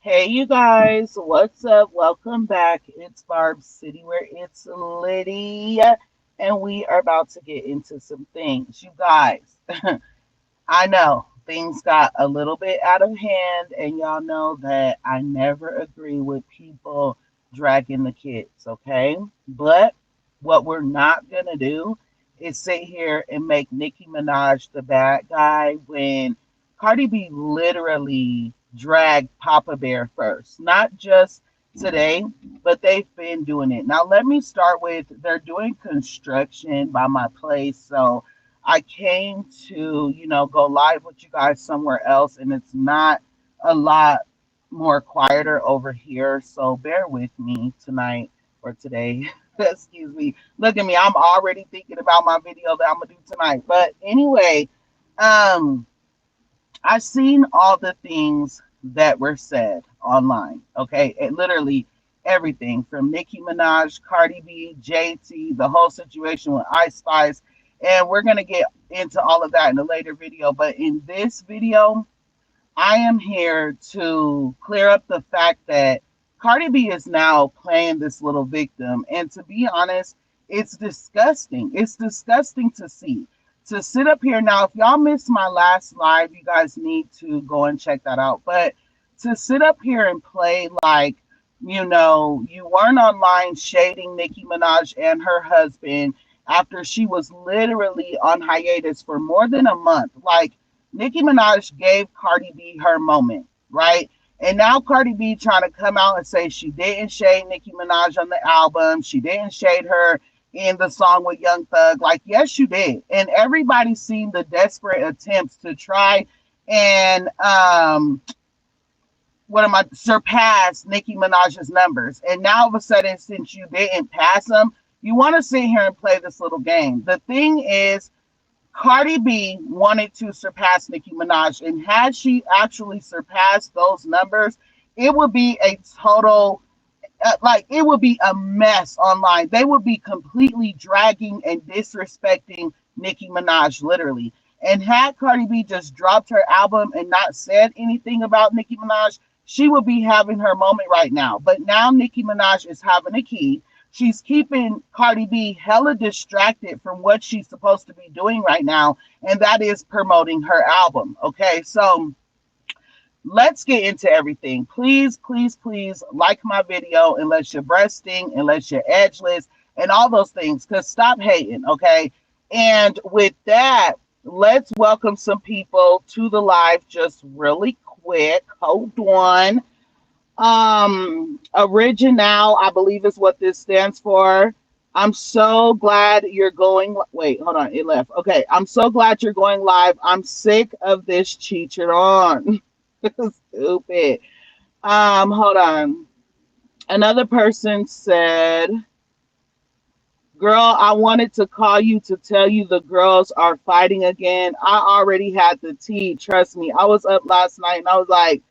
Hey, you guys, what's up? Welcome back. It's Barb City where it's Liddy, and we are about to get into some things. You guys, I know things got a little bit out of hand, and y'all know that I never agree with people dragging the kids, okay? But what we're not gonna do is sit here and make Nicki Minaj the bad guy when Cardi B literally dragged Papa Bear first, not just today, but they've been doing it. Now, let me start with they're doing construction by my place, so I came to, go live with you guys somewhere else, and it's not a lot more quieter over here. So bear with me tonight or today. Excuse me. Look at me. I'm already thinking about my video that I'm gonna do tonight. But anyway, um, I've seen all the things that were said online. Okay, and literally everything from Nicki Minaj, Cardi B, JT, the whole situation with Ice Spice, and we're gonna get into all of that in a later video. But in this video, I am here to clear up the fact that Cardi B is now playing this little victim. And to be honest, it's disgusting. It's disgusting to see. To sit up here now, if y'all missed my last live, you guys need to go and check that out. But to sit up here and play like, you weren't online shading Nicki Minaj and her husband after she was literally on hiatus for more than a month. Like, Nicki Minaj gave Cardi B her moment, right? And now Cardi B trying to come out and say she didn't shade Nicki Minaj on the album. She didn't shade her in the song with Young Thug. Like, yes, you did. And everybody's seen the desperate attempts to try and surpass Nicki Minaj's numbers. And now all of a sudden, since you didn't pass them, you want to sit here and play this little game. The thing is, Cardi B wanted to surpass Nicki Minaj, and had she actually surpassed those numbers, it would be a total, it would be a mess online. They would be completely dragging and disrespecting Nicki Minaj, literally. And had Cardi B just dropped her album and not said anything about Nicki Minaj, she would be having her moment right now. But now Nicki Minaj is having a key. She's keeping Cardi B hella distracted from what she's supposed to be doing right now, and that is promoting her album. Okay, so let's get into everything. Please, please, please like my video unless you're breasting, unless you're edgeless, and all those things, because stop hating, okay? And with that, let's welcome some people to the live just really quick. Hold on. Original, I believe is what this stands for. I'm so glad you're going. Wait, hold on, it left. Okay, I'm so glad you're going live. I'm sick of this chicharron. Stupid. Hold on. Another person said, "Girl, I wanted to call you to tell you the girls are fighting again. I already had the tea. Trust me. I was up last night and I was like,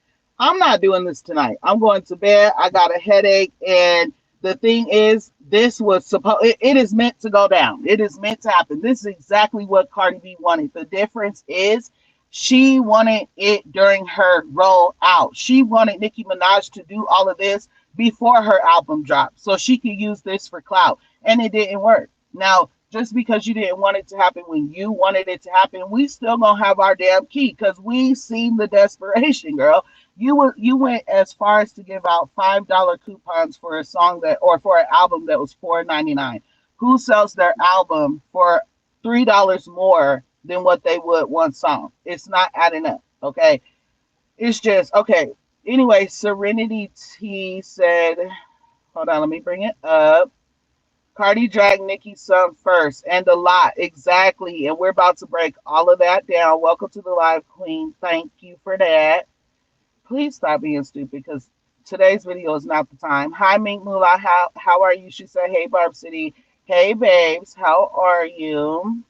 I'm not doing this tonight. I'm going to bed. I got a headache. And the thing is, this was it is meant to go down. It is meant to happen. This is exactly what Cardi B wanted. The difference is she wanted it during her roll out. She wanted Nicki Minaj to do all of this before her album dropped so she could use this for clout. And it didn't work. Now, just because you didn't want it to happen when you wanted it to happen, we still gonna have our damn key because we seen the desperation, girl. You went as far as to give out $5 coupons for a song that or for an album that was $4.99. Who sells their album for $3 more than what they would one song? It's not adding up. Okay, it's just okay. Anyway, Serenity T said, hold on, let me bring it up. Cardi dragged Nicki's son first, and a lot, exactly. And we're about to break all of that down. Welcome to the live, Queen. Thank you for that. Please stop being stupid because today's video is not the time. Hi, Mink Moolah. How are you? She said, hey, Barb City. Hey, babes. How are you?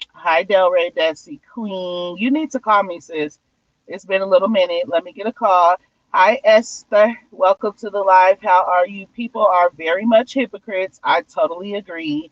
Hi, Delray Desi Queen. You need to call me, sis. It's been a little minute. Let me get a call. Hi, Esther. Welcome to the live. How are you? People are very much hypocrites. I totally agree.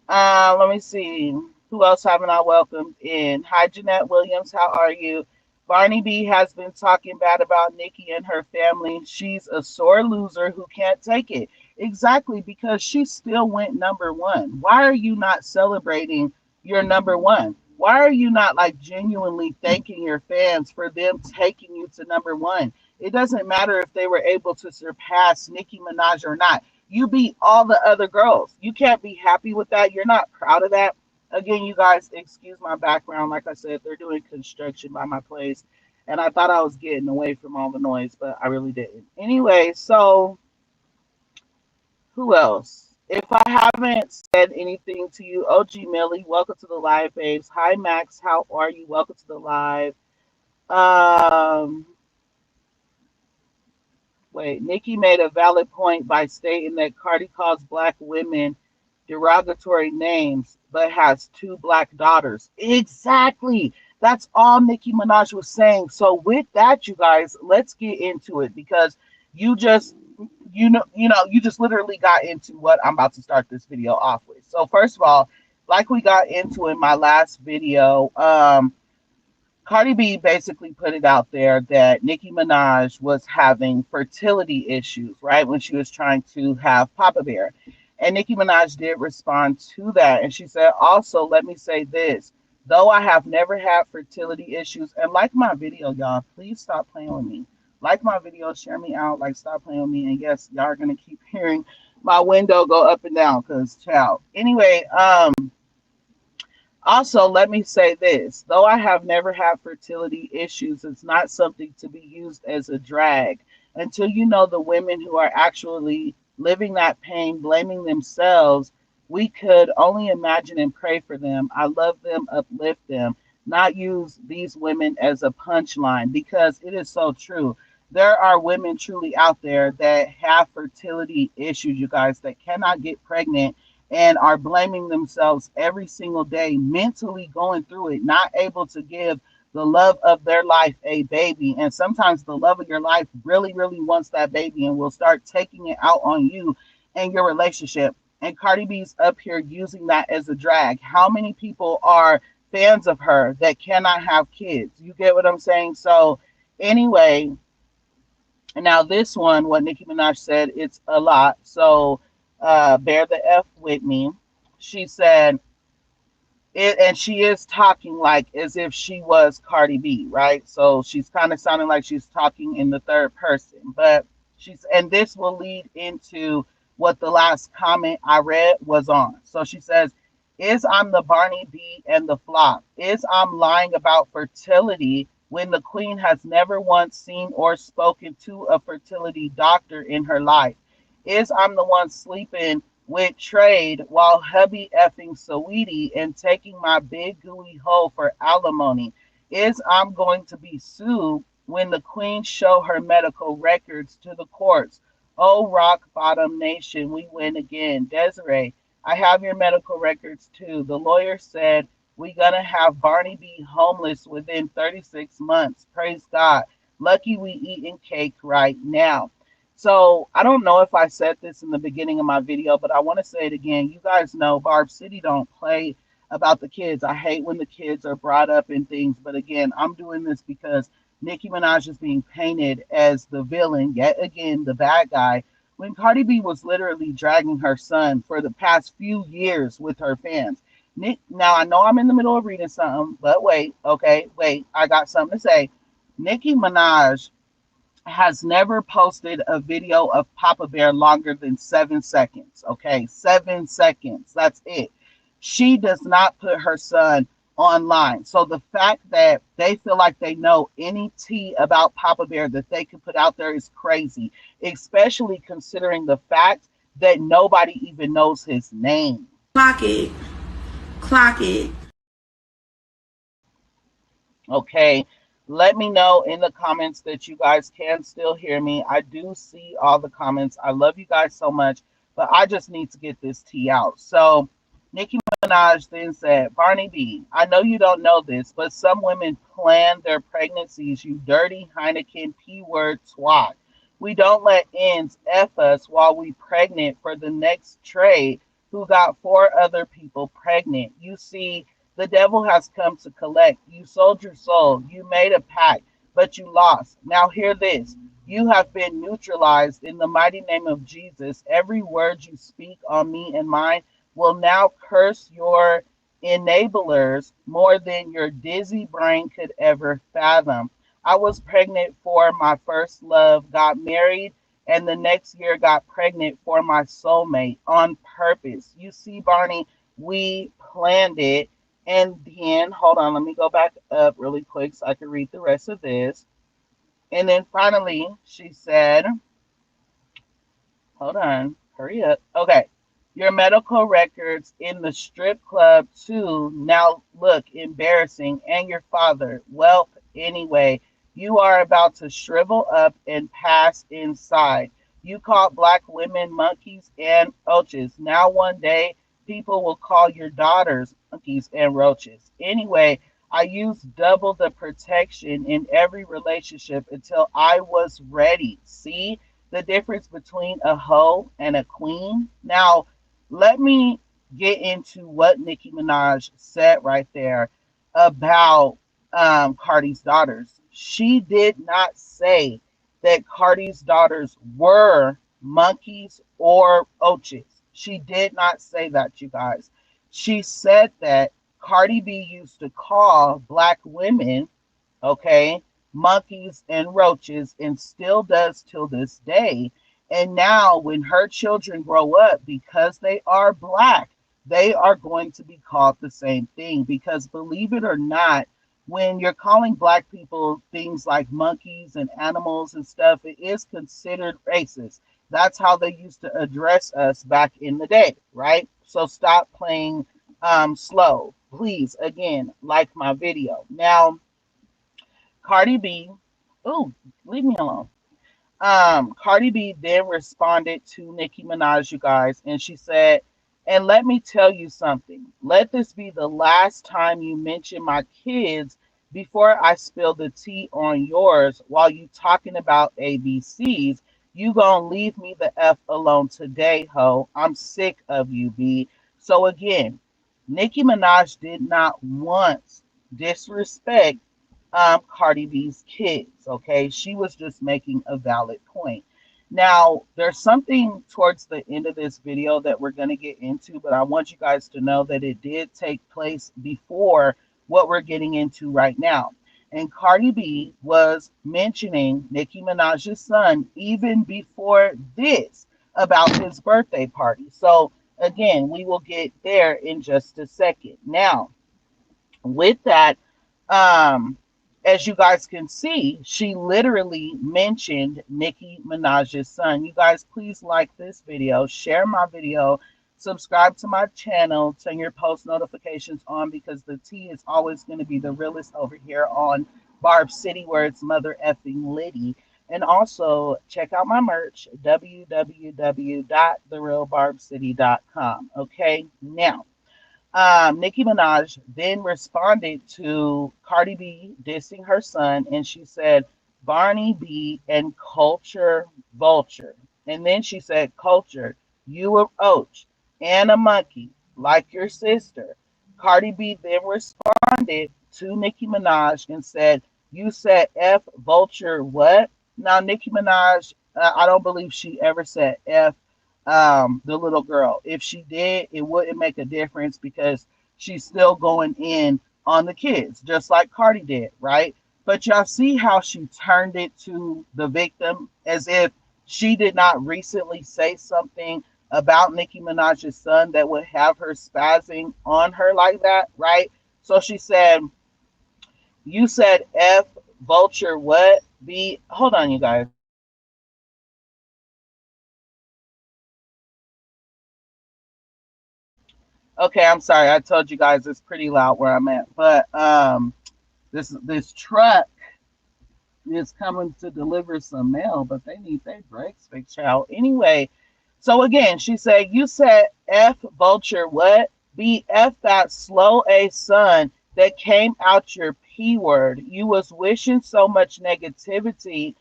Let me see. Who else haven't I welcomed in? Hi, Jeanette Williams. How are you? Barney B has been talking bad about Nicki and her family. She's a sore loser who can't take it. Exactly, because she still went number one. Why are you not celebrating your number one? Why are you not like genuinely thanking your fans for them taking you to number one? It doesn't matter if they were able to surpass Nicki Minaj or not. You beat all the other girls. You can't be happy with that. You're not proud of that. Again, you guys, excuse my background. Like I said, they're doing construction by my place. And I thought I was getting away from all the noise, but I really didn't. Anyway, so who else? If I haven't said anything to you, OG Millie, welcome to the live, babes. Hi, Max. How are you? Welcome to the live. Um, Wait, Nikki made a valid point by stating that Cardi calls black women derogatory names, but has two black daughters. Exactly. That's all Nicki Minaj was saying. So with that, you guys, let's get into it because you just you just literally got into what I'm about to start this video off with. So first of all, like we got into in my last video, Cardi B basically put it out there that Nicki Minaj was having fertility issues, right, when she was trying to have Papa Bear. And Nicki Minaj did respond to that. And she said, also, let me say this. Though I have never had fertility issues, and like my video, y'all, please stop playing with me. Like my video, share me out, like stop playing with me. And yes, y'all are gonna keep hearing my window go up and down because child. Anyway, also, let me say this. Though I have never had fertility issues, it's not something to be used as a drag. Until you know the women who are actually living that pain, blaming themselves, we could only imagine and pray for them. I love them, uplift them, not use these women as a punchline because it is so true. There are women truly out there that have fertility issues, you guys, that cannot get pregnant and are blaming themselves every single day, mentally going through it, not able to give the love of their life a baby. And sometimes the love of your life really, really wants that baby and will start taking it out on you and your relationship. And Cardi B's up here using that as a drag. How many people are fans of her that cannot have kids? You get what I'm saying? So, anyway, and now this one, what Nicki Minaj said, it's a lot. So bear the F with me. She said it, and she is talking like as if she was Cardi B, right? So she's kind of sounding like she's talking in the third person. But she's, and this will lead into what the last comment I read was on. So she says, is I'm the Barney B and the flop? Is I'm lying about fertility when the queen has never once seen or spoken to a fertility doctor in her life? Is I'm the one sleeping with trade while hubby effing Saweetie and taking my big gooey hole for alimony? Is I'm going to be sued when the queen show her medical records to the courts? Oh, rock bottom nation, we win again. Desiree, I have your medical records too. The lawyer said we gonna have Barney be homeless within 36 months. Praise God. Lucky we eating cake right now. So I don't know if I said this in the beginning of my video, but I want to say it again. You guys know Barb City don't play about the kids. I hate when the kids are brought up in things. But again, I'm doing this because Nicki Minaj is being painted as the villain, yet again, the bad guy, when Cardi B was literally dragging her son for the past few years with her fans. Nick, now I know I'm in the middle of reading something, but wait, okay, wait, I got something to say. Nicki Minaj has never posted a video of Papa Bear longer than 7 seconds. Okay, 7 seconds. That's it. She does not put her son online. So the fact that they feel like they know any tea about Papa Bear that they can put out there is crazy, especially considering the fact that nobody even knows his name. Clock it. Clock it. Okay. Let me know in the comments that you guys can still hear me. I do see all the comments. I love you guys so much, but I just need to get this tea out. So, Nicki Minaj then said, Barney B, I know you don't know this, but some women plan their pregnancies, you dirty Heineken P word twat. We don't let ends F us while we pregnant for the next trade who got four other people pregnant. You see, The devil has come to collect. You sold your soul. You made a pact, but you lost. Now hear this. You have been neutralized in the mighty name of Jesus. Every word you speak on me and mine will now curse your enablers more than your dizzy brain could ever fathom. I was pregnant for my first love, got married, and the next year got pregnant for my soulmate on purpose. You see, Barney, we planned it. And then, hold on, let me go back up really quick so I can read the rest of this. And then finally, she said, hold on, hurry up. Okay. Your medical records in the strip club, too, now look embarrassing. And your father. Well, anyway, you are about to shrivel up and pass inside. You called black women monkeys and roaches. Now, one day, people will call your daughters monkeys and roaches. Anyway, I used double the protection in every relationship until I was ready. See? The difference between a hoe and a queen. Now, let me get into what Nicki Minaj said right there about Cardi's daughters. She did not say that Cardi's daughters were monkeys or roaches. She did not say that, you guys. She said that Cardi B used to call black women, okay, monkeys and roaches, and still does till this day. And now, when her children grow up, because they are black, they are going to be called the same thing. Because believe it or not, when you're calling black people things like monkeys and animals and stuff, it is considered racist. That's how they used to address us back in the day, right? So stop playing slow. Please, again, like my video. Now, Cardi B, ooh, leave me alone. Cardi B then responded to Nicki Minaj, you guys, and she said, and let me tell you something. Let this be the last time you mention my kids before I spill the tea on yours while you talking about ABCs. You gonna leave me the F alone today, ho. I'm sick of you, B. So again, Nicki Minaj did not once disrespect Cardi B's kids. Okay, she was just making a valid point. Now, there's something towards the end of this video that we're going to get into, but I want you guys to know that it did take place before what we're getting into right now. And Cardi B was mentioning Nicki Minaj's son even before this about his birthday party. So, again, we will get there in just a second. Now, with that, um, as you guys can see, she literally mentioned Nicki Minaj's son. You guys, please like this video, share my video, subscribe to my channel, turn your post notifications on because the tea is always going to be the realest over here on Barb City, where it's mother effing Liddy. And also check out my merch, www.therealbarbcity.com. Okay, now Nicki Minaj then responded to Cardi B dissing her son, and she said, Barney B and Culture Vulture. And then she said, Culture, you a roach and a monkey, like your sister. Cardi B then responded to Nicki Minaj and said, you said F Vulture what? Now, Nicki Minaj, I don't believe she ever said F the little girl. If she did, it wouldn't make a difference because she's still going in on the kids, just like Cardi did, right? But y'all see how she turned it to the victim as if she did not recently say something about Nicki Minaj's son that would have her spazzing on her like that, right? So she said, you said F vulture what? B, hold on, you guys. Okay, I'm sorry. I told you guys it's pretty loud where I'm at, but this truck is coming to deliver some mail, but they need their brakes fixed, child. Anyway, so again, she said, "You said F vulture what? B F that slow A son that came out your P word. You was wishing so much negativity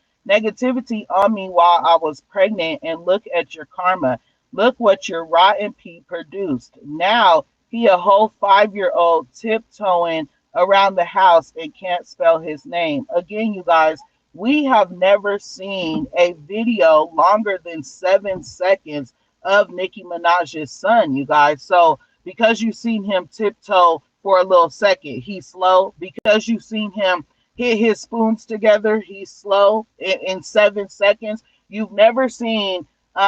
on me while I was pregnant, and look at your karma. Look what your rotten pea produced. Now He a whole 5-year old tiptoeing around the house and can't spell his name. Again, you guys, we have never seen a video longer than 7 seconds of Nicki Minaj's son, you guys. So because you've seen him tiptoe for a little second, he's slow. Because you've seen him hit his spoons together, he's slow in 7 seconds. You've never seen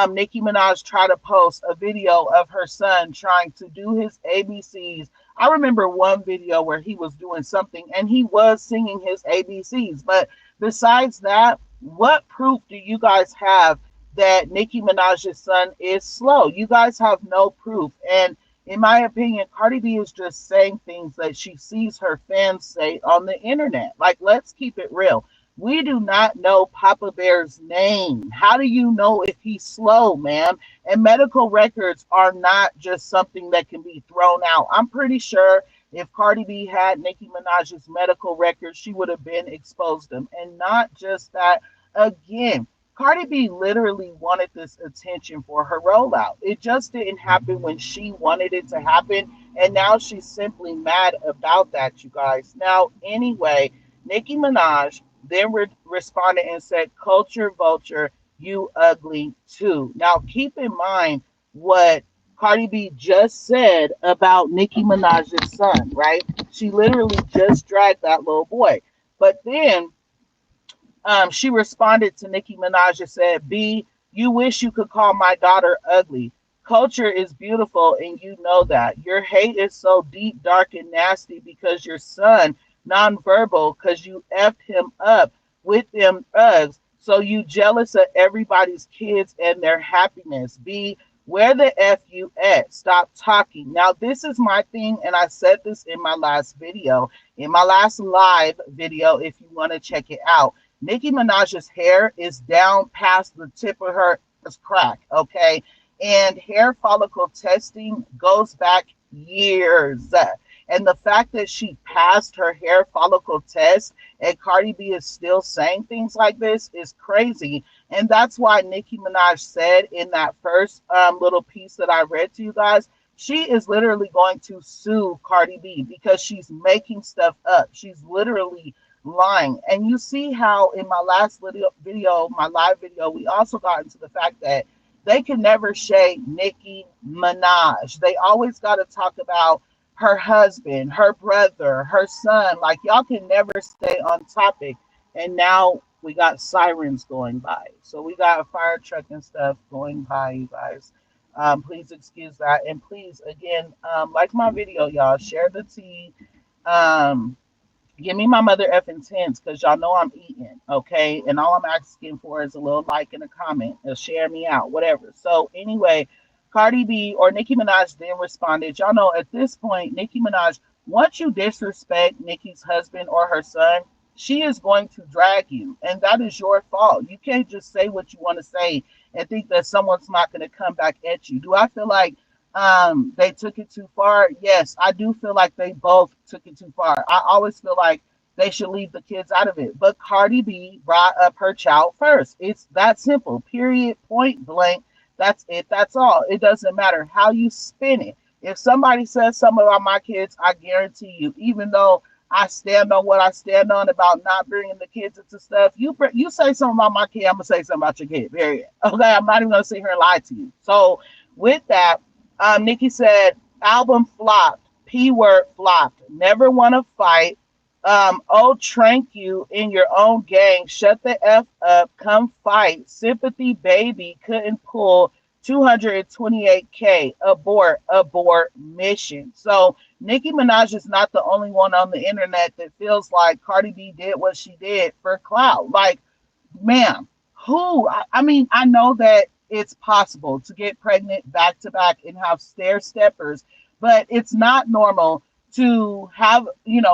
Nicki Minaj try to post a video of her son trying to do his ABCs. I remember one video where he was doing something and he was singing his ABCs. But besides that, what proof do you guys have that Nicki Minaj's son is slow? You guys have no proof. And in my opinion, Cardi B is just saying things that she sees her fans say on the internet. Like, let's keep it real. We do not know Papa Bear's name. How do you know if he's slow, ma'am? And medical records are not just something that can be thrown out. I'm pretty sure if Cardi B had Nicki Minaj's medical records, she would have been exposed them. And not just that, again, Cardi B literally wanted this attention for her rollout. It just didn't happen when she wanted it to happen. And now she's simply mad about that, you guys. Now, anyway, Nicki Minaj then responded and said, "Culture vulture, you ugly too." Now, keep in mind what Cardi B just said about Nicki Minaj's son, right? She literally just dragged that little boy. But then she responded to Nicki Minaj and said, "B, you wish you could call my daughter ugly. Culture is beautiful, and you know that. Your hate is so deep, dark, and nasty because your son nonverbal because you effed him up with them Uggs. So you jealous of everybody's kids and their happiness. B, where the F you at? Stop talking." Now, this is my thing, and I said this in my last video, in my last live video, if you want to check it out. Nicki Minaj's hair is down past the tip of her crack, okay? And hair follicle testing goes back years. And the fact that she passed her hair follicle test and Cardi B is still saying things like this is crazy. And that's why Nicki Minaj said in that first little piece that I read to you guys, she is literally going to sue Cardi B because she's making stuff up. She's literally lying. And you see how in my last video, my live video, we also got into the fact that they can never shade Nicki Minaj. They always got to talk about her husband, her brother, her son. Like, y'all can never stay on topic. And now we got sirens going by. So we got a fire truck and stuff going by, you guys. Please excuse that. And please, again, like my video, y'all. Share the tea. Give me my mother effing tens because y'all know I'm eating, okay? And all I'm asking for is a little like and a comment. Share me out, whatever. So anyway, Cardi B or Nicki Minaj then responded. Y'all know at this point, Nicki Minaj, once you disrespect Nicki's husband or her son, she is going to drag you. And that is your fault. You can't just say what you want to say and think that someone's not going to come back at you. Do I feel like they took it too far? Yes, I do feel like they both took it too far. I always feel like they should leave the kids out of it. But Cardi B brought up her child first. It's that simple. Period. Point blank. That's it. That's all. It doesn't matter how you spin it. If somebody says something about my kids, I guarantee you, even though I stand on what I stand on about not bringing the kids into stuff, you say something about my kid, I'm gonna say something about your kid. Period. Okay, I'm not even gonna sit here and lie to you. So with that, Nicki said, album flopped, P word flopped, never want to fight. Oh, trank you in your own gang. Shut the F up. Come fight. Sympathy baby couldn't pull 228K. Abort mission. So Nicki Minaj is not the only one on the internet that feels like Cardi B did what she did for clout. Like, ma'am, who? I mean, I know that it's possible to get pregnant back to back and have stair steppers, but it's not normal to have,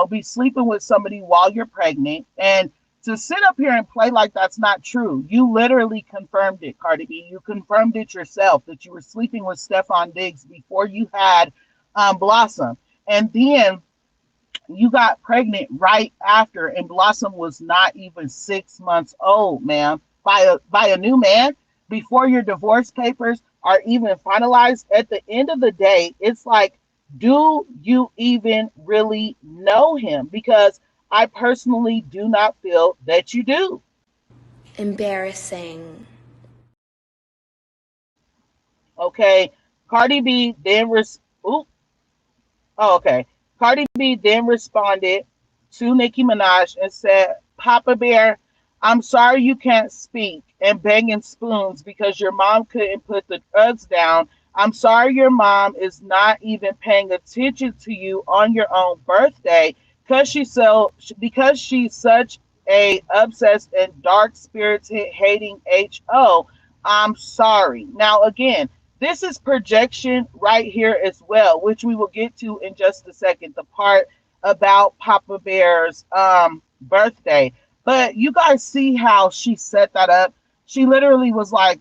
be sleeping with somebody while you're pregnant and to sit up here and play like that's not true. You literally confirmed it, Cardi B. You confirmed it yourself that you were sleeping with Stefan Diggs before you had Blossom. And then you got pregnant right after, and Blossom was not even 6 months old, ma'am, by a new man before your divorce papers are even finalized. At the end of the day, it's like Do you even really know him? Because I personally do not feel that you do. Embarrassing. Okay. Cardi B then oop, oh, okay. Cardi B then responded to Nicki Minaj and said, Papa Bear, I'm sorry you can't speak and banging spoons because your mom couldn't put the drugs down. I'm sorry your mom is not even paying attention to you on your own birthday because she's such a obsessed and dark spirited hating HO. I'm sorry. Now again, this is projection right here as well, which we will get to in just a second. The part about Papa Bear's birthday. But you guys see how she set that up. She literally was like,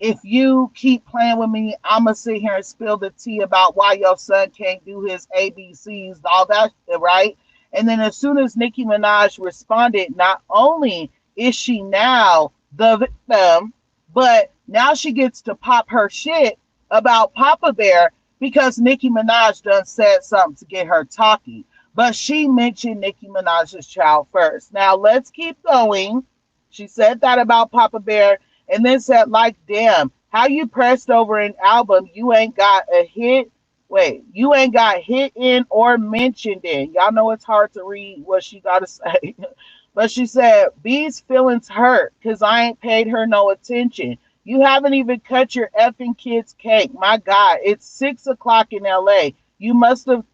if you keep playing with me, I'ma sit here and spill the tea about why your son can't do his ABCs, all that, right? And then as soon as Nicki Minaj responded, not only is she now the victim, but now she gets to pop her shit about Papa Bear because Nicki Minaj done said something to get her talking. But she mentioned Nicki Minaj's child first. Now let's keep going. She said that about Papa Bear and then said, like, damn, how you pressed over an album you ain't got a hit. Wait, you ain't got hit in or mentioned in. Y'all know it's hard to read what she got to say. But she said, B's feelings hurt because I ain't paid her no attention. You haven't even cut your effing kid's cake. My God, it's 6 o'clock in LA. You must have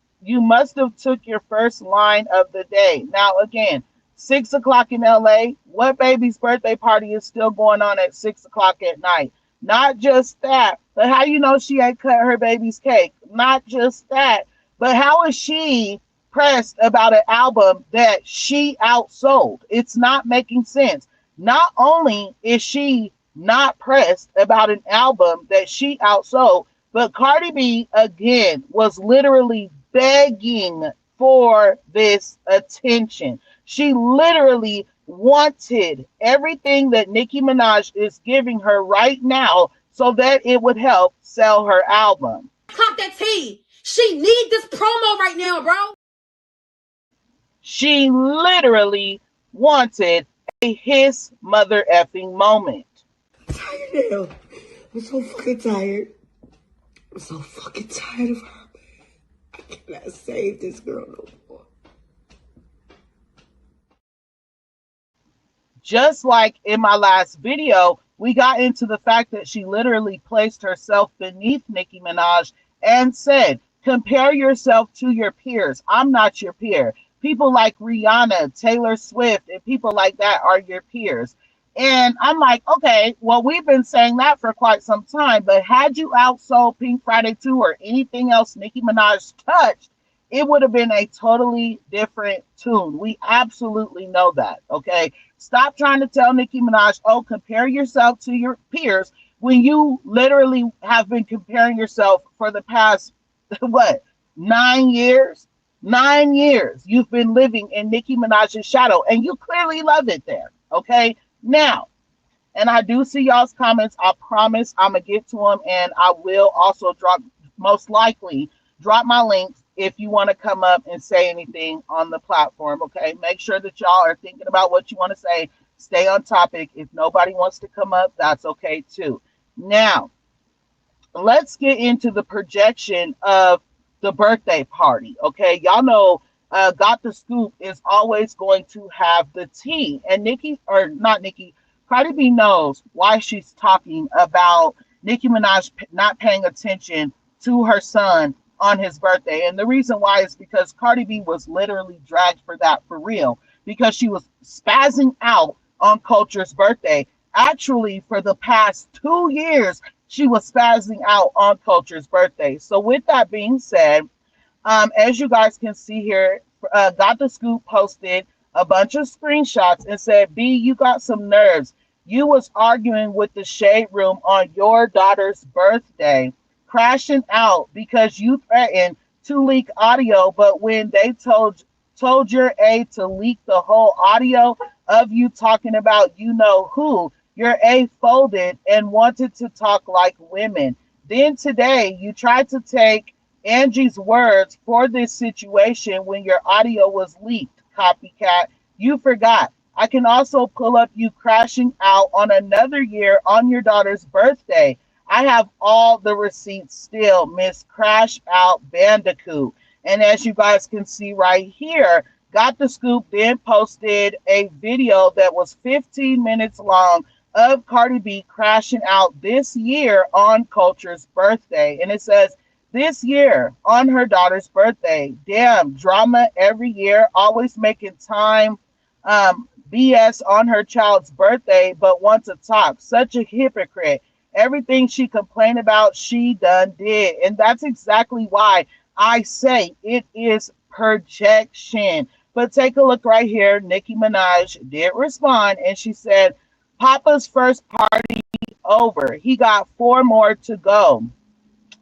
took your first line of the day. Now again, 6 o'clock in LA. What baby's birthday party is still going on at 6 o'clock at night? Not just that, but how you know she ain't cut her baby's cake? Not just that, but how is she pressed about an album that she outsold? It's not making sense. Not only is she not pressed about an album that she outsold, but Cardi B again was literally begging for this attention. She literally wanted everything that Nicki Minaj is giving her right now so that it would help sell her album. Clock that T. She need this promo right now, bro. She literally wanted a his mother effing moment. I'm tired now. I'm so fucking tired. I'm so fucking tired of her. I cannot save this girl no more. Just like in my last video, we got into the fact that she literally placed herself beneath Nicki Minaj and said, compare yourself to your peers. I'm not your peer. People like Rihanna, Taylor Swift, and people like that are your peers. And I'm like, okay, well, we've been saying that for quite some time, but had you outsold Pink Friday 2 or anything else Nicki Minaj touched, it would have been a totally different tune. We absolutely know that, okay? Stop trying to tell Nicki Minaj, oh, compare yourself to your peers when you literally have been comparing yourself for the past, what, 9 years? 9 years you've been living in Nicki Minaj's shadow and you clearly love it there, okay? Now, and I do see y'all's comments. I promise I'm going to get to them and I will also drop, most likely, drop my links if you want to come up and say anything on the platform, okay? Make sure that y'all are thinking about what you want to say. Stay on topic. If nobody wants to come up, that's okay too. Now, let's get into the projection of the birthday party, okay? Y'all know Got the Scoop is always going to have the tea. And Nicki, or not Nicki, Cardi B knows why she's talking about Nicki Minaj not paying attention to her son on his birthday. And the reason why is because Cardi B was literally dragged for that for real because she was spazzing out on Culture's birthday. Actually, for the past 2 years, she was spazzing out on Culture's birthday. So, with that being said, as you guys can see here, Got the Scoop posted a bunch of screenshots and said, B, you got some nerves. You was arguing with the Shade Room on your daughter's birthday, crashing out because you threatened to leak audio, but when they told your aide to leak the whole audio of you talking about you know who, your aide folded and wanted to talk like women. Then today you tried to take Angie's words for this situation when your audio was leaked, copycat. You forgot. I can also pull up you crashing out on another year on your daughter's birthday. I have all the receipts still, Miss Crash Out Bandicoot. And as you guys can see right here, Got the Scoop then posted a video that was 15 minutes long of Cardi B crashing out this year on Culture's birthday. And it says, this year on her daughter's birthday. Damn, drama every year, always making time BS on her child's birthday, but wants to talk. Such a hypocrite. Everything she complained about, she done did. And that's exactly why I say it is projection. But take a look right here. Nicki Minaj did respond, and she said, Papa's first party over. He got 4 more to go.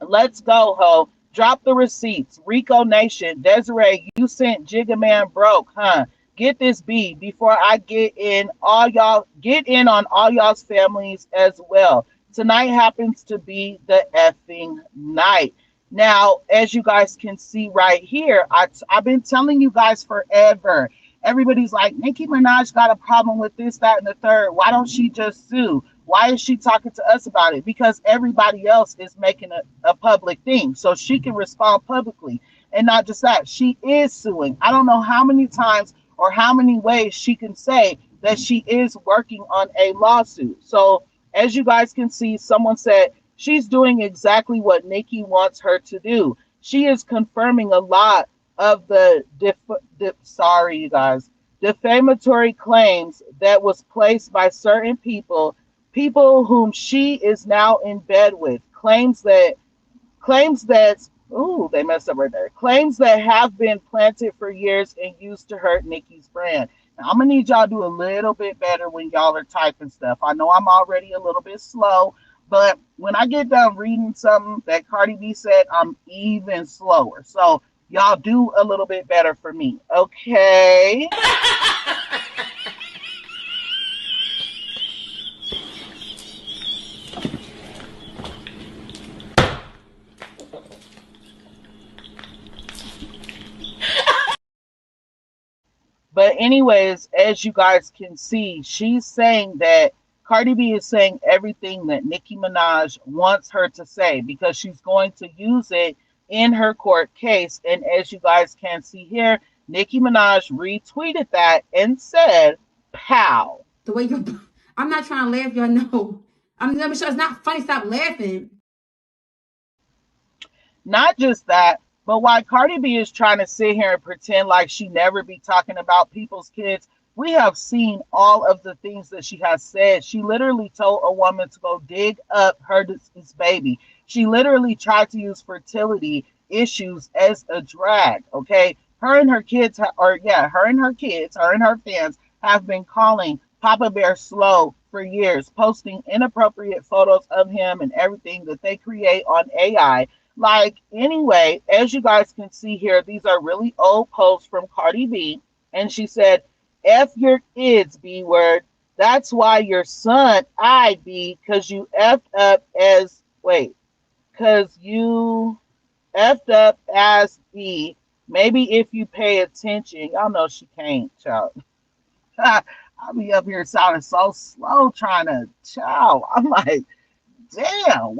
Let's go, ho. Drop the receipts. Rico Nation. Desiree, you sent Jigga Man broke, huh? Get this B before I get in on all y'all's families as well. Tonight happens to be the effing night. Now, as you guys can see right here, I've been telling you guys forever. Everybody's like, Nicki Minaj got a problem with this, that, and the third. Why don't she just sue? Why is she talking to us about it? Because everybody else is making a public thing. So she can respond publicly. And not just that, she is suing. I don't know how many times or how many ways she can say that she is working on a lawsuit. So as you guys can see, someone said she's doing exactly what Nicki wants her to do. She is confirming a lot of the sorry, you guys, defamatory claims that was placed by certain people whom she is now in bed with. Claims that ooh, they messed up right there. Claims that have been planted for years and used to hurt Nicki's brand. Now I'm gonna need y'all to do a little bit better when y'all are typing stuff. I know I'm already a little bit slow, but when I get done reading something that Cardi B said, I'm even slower. So y'all do a little bit better for me, okay? But anyways, as you guys can see, she's saying that Cardi B is saying everything that Nicki Minaj wants her to say because she's going to use it in her court case. And as you guys can see here, Nicki Minaj retweeted that and said, pow. The way you're, I'm not trying to laugh, y'all know. I'm never sure it's not funny. Stop laughing. Not just that, but why Cardi B is trying to sit here and pretend like she never be talking about people's kids. We have seen all of the things that she has said. She literally told a woman to go dig up her deceased baby. She literally tried to use fertility issues as a drag. Okay, her and her kids, her and her fans have been calling Papa Bear slow for years, posting inappropriate photos of him and everything that they create on AI. Like, anyway, as you guys can see here, these are really old posts from Cardi B. And she said, F your kids, B word. That's why your son, I be, because you effed up as, because you effed up as B. Maybe if you pay attention, y'all know she can't, child. I'll be up here sounding so slow trying to chow. I'm like, damn,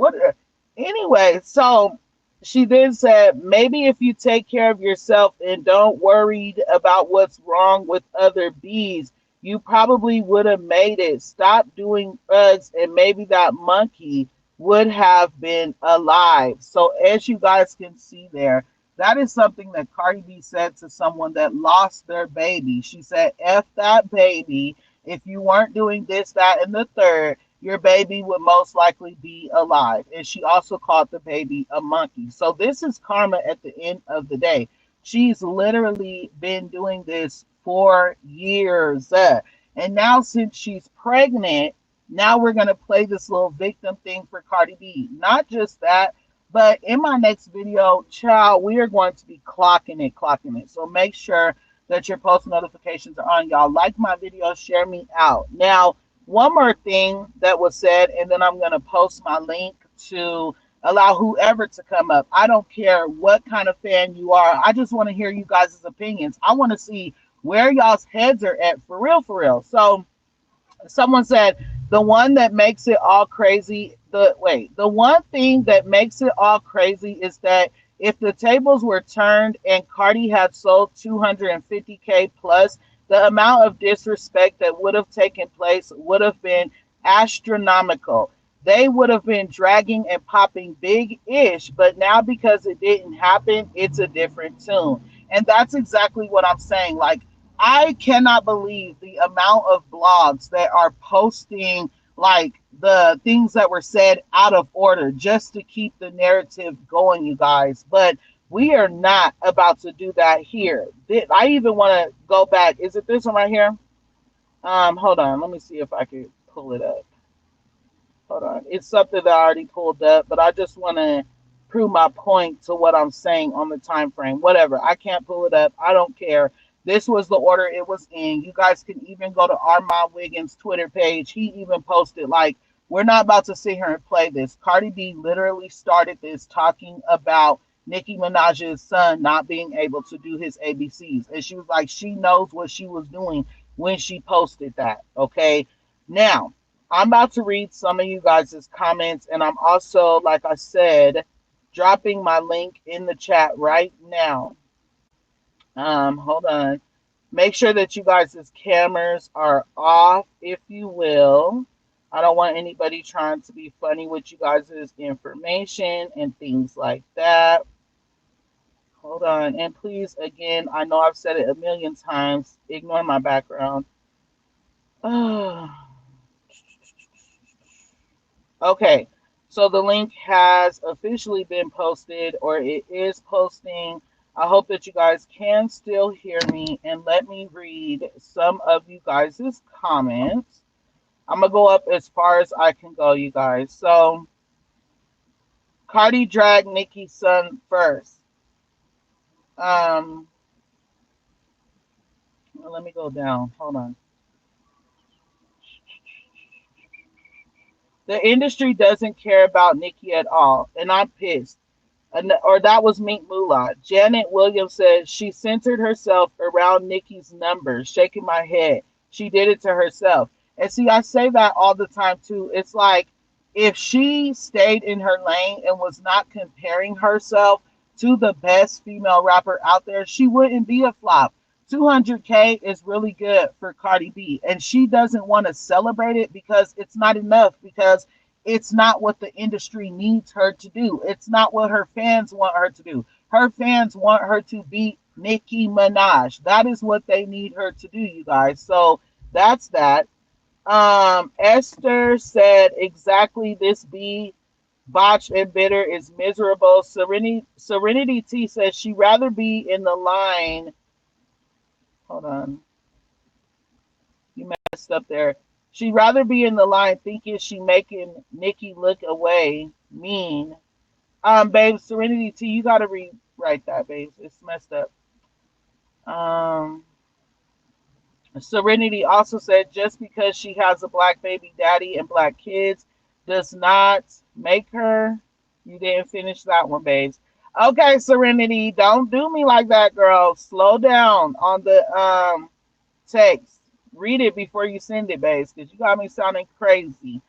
anyway, so she then said, maybe if you take care of yourself and don't worry about what's wrong with other bees, you probably would have made it. Stop doing drugs and maybe that monkey would have been alive. So as you guys can see there, that is something that Cardi B said to someone that lost their baby. She said, F that baby. If you weren't doing this, that, and the third, your baby would most likely be alive. And she also called the baby a monkey. So this is karma at the end of the day. She's literally been doing this for years. And now since she's pregnant, now we're going to play this little victim thing for Cardi B. Not just that, but in my next video, child, we are going to be clocking it. So make sure that your post notifications are on. Y'all like my video, share me out. Now, one more thing that was said, and then I'm going to post my link to allow whoever to come up. I don't care what kind of fan you are. I just want to hear you guys' opinions. I want to see where y'all's heads are at for real, for real. So someone said the one that makes it all crazy, the one thing that makes it all crazy is that if the tables were turned and Cardi had sold 250K plus, the amount of disrespect that would have taken place would have been astronomical. They would have been dragging and popping big ish, but now because it didn't happen, it's a different tune. And that's exactly what I'm saying. Like, I cannot believe the amount of blogs that are posting like the things that were said out of order just to keep the narrative going, you guys. But we are not about to do that here. I even want to go back. Is it this one right here? Hold on. Let me see if I can pull it up. Hold on. It's something that I already pulled up, but I just want to prove my point to what I'm saying on the time frame. Whatever. I can't pull it up. I don't care. This was the order it was in. You guys can even go to Armand Wiggins' Twitter page. He even posted, like, we're not about to sit here and play this. Cardi B literally started this talking about Nicki Minaj's son not being able to do his ABCs. And she was like, she knows what she was doing when she posted that. Okay. Now, I'm about to read some of you guys' comments, and I'm also, like I said, dropping my link in the chat right now. Hold on. Make sure that you guys' cameras are off, if you will. I don't want anybody trying to be funny with you guys' information and things like that. Hold on. And please, again, I know I've said it a million times. Ignore my background. Okay, so the link has officially been posted, or it is posting. I hope that you guys can still hear me, and let me read some of you guys' comments. I'm gonna go up as far as I can go, you guys. So Cardi dragged Nicki's son first. Um, let me go down. Hold on. The industry doesn't care about Nicki at all, and I'm pissed. Or that was Mink Moolah. Janet Williams said she centered herself around Nicki's numbers, shaking my head. She did it to herself. And see, I say that all the time too. It's like if she stayed in her lane and was not comparing herself to the best female rapper out there, she wouldn't be a flop. 200K is really good for Cardi B, and she doesn't want to celebrate it because it's not enough, because it's not what the industry needs her to do. It's not what her fans want her to do. Her fans want her to beat Nicki Minaj. That is what they need her to do, you guys. So that's that. Esther said exactly this B botched and bitter is miserable. Serenity T says she'd rather be in the line. Hold on. You messed up there. She'd rather be in the line thinking she making Nicki look away mean. Babe, Serenity T, you gotta rewrite that, babe. It's messed up. Um, Serenity also said just because she has a black baby daddy and black kids does not make her. You didn't finish that one, babes. Okay, Serenity, don't do me like that, girl. Slow down on the text. Read it before you send it, babes, because you got me sounding crazy.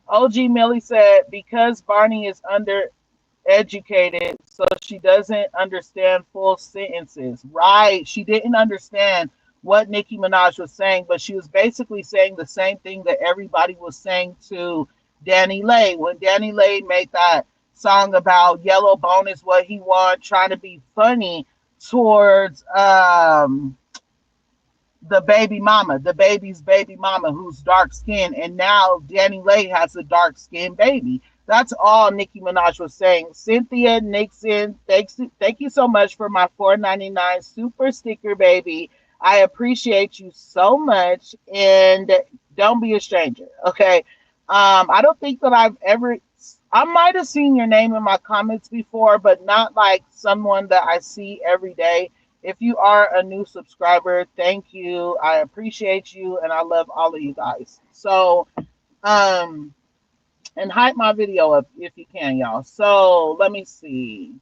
OG Millie said because Barney is undereducated, so she doesn't understand full sentences. Right. She didn't understand what Nicki Minaj was saying, but she was basically saying the same thing that everybody was saying to Danny Lay. When Danny Lay made that song about yellow bone is what he want, trying to be funny towards the baby mama, the baby's baby mama who's dark skinned, and now Danny Lay has a dark skinned baby. That's all Nicki Minaj was saying. Cynthia Nixon, thank you so much for my $4.99 super sticker, baby. I appreciate you so much, and don't be a stranger, okay? I don't think that I might have seen your name in my comments before, but not like someone that I see every day. If you are a new subscriber, thank you. I appreciate you, and I love all of you guys. So, um, And hype my video up if you can, y'all. So let me see.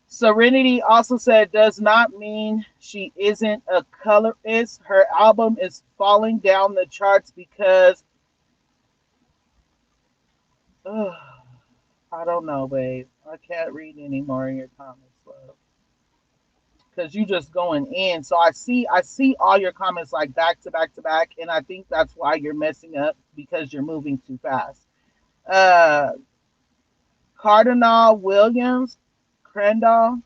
Serenity also said, does not mean she isn't a colorist. Her album is falling down the charts because, ugh, I don't know, babe. I can't read anymore in your comments, love, because you just going in. So I see all your comments like back to back to back, and I think that's why you're messing up because you're moving too fast. Uh, Cardinal Williams, Crandall,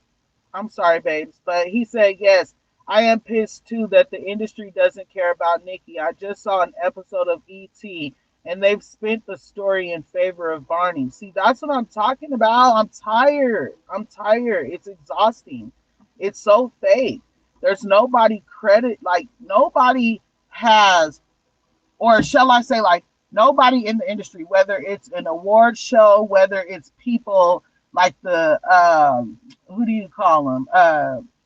I'm sorry, babes, but he said, yes, I am pissed too that the industry doesn't care about Nicki. I just saw an episode of ET and they've spent the story in favor of Barney. See, that's what I'm talking about. I'm tired. I'm tired. It's exhausting. It's so fake. There's nobody credit, like, nobody has, or shall I say, like, nobody in the industry, whether it's an award show, whether it's people like the who do you call them,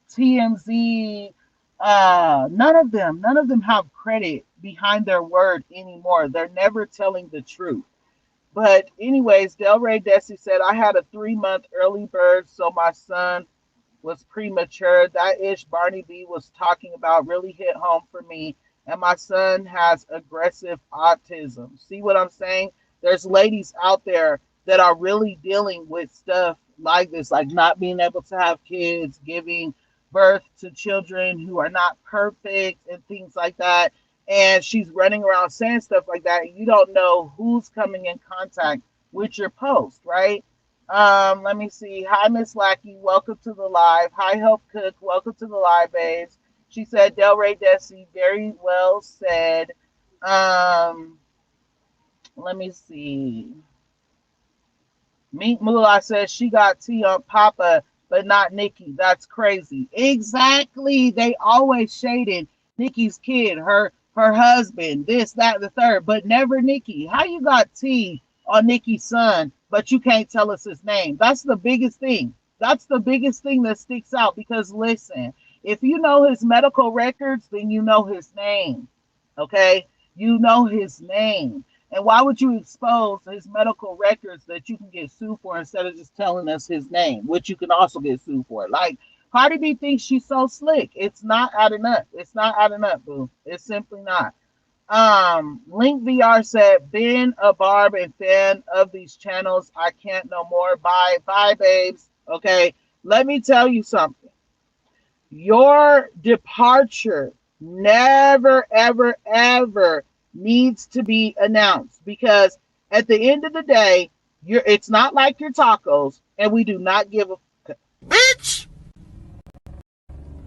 TMZ, none of them have credit behind their word anymore. They're never telling the truth. But anyways, Delray Desi said, I had a 3 month early bird, so my son was premature. That ish Barney B was talking about really hit home for me. And my son has aggressive autism. See what I'm saying? There's ladies out there that are really dealing with stuff like this, like not being able to have kids, giving birth to children who are not perfect, and things like that. And she's running around saying stuff like that. And you don't know who's coming in contact with your post, right? Let me see. Hi, Miss Lackey. Welcome to the live. Hi, Help Cook. Welcome to the live, babes. She said, Delray Desi, very well said. Um, Let me see. Meet Moolah says she got tea on Papa, but not Nicki. That's crazy. Exactly. They always shaded Nicki's kid, her husband, this, that, the third, but never Nicki. How you got tea on Nicki's son, but you can't tell us his name? That's the biggest thing. That's the biggest thing that sticks out because listen, if you know his medical records, then you know his name. Okay? You know his name. And why would you expose his medical records that you can get sued for instead of just telling us his name, which you can also get sued for? Like, Cardi B thinks she's so slick. It's not adding up. It's not adding up, boo. It's simply not. Link VR said, been a Barb and fan of these channels. I can't no more. Bye. Bye, babes. Okay. Let me tell you something. Your departure never, ever, ever needs to be announced because at the end of the day, it's not like your tacos, and we do not give a bitch.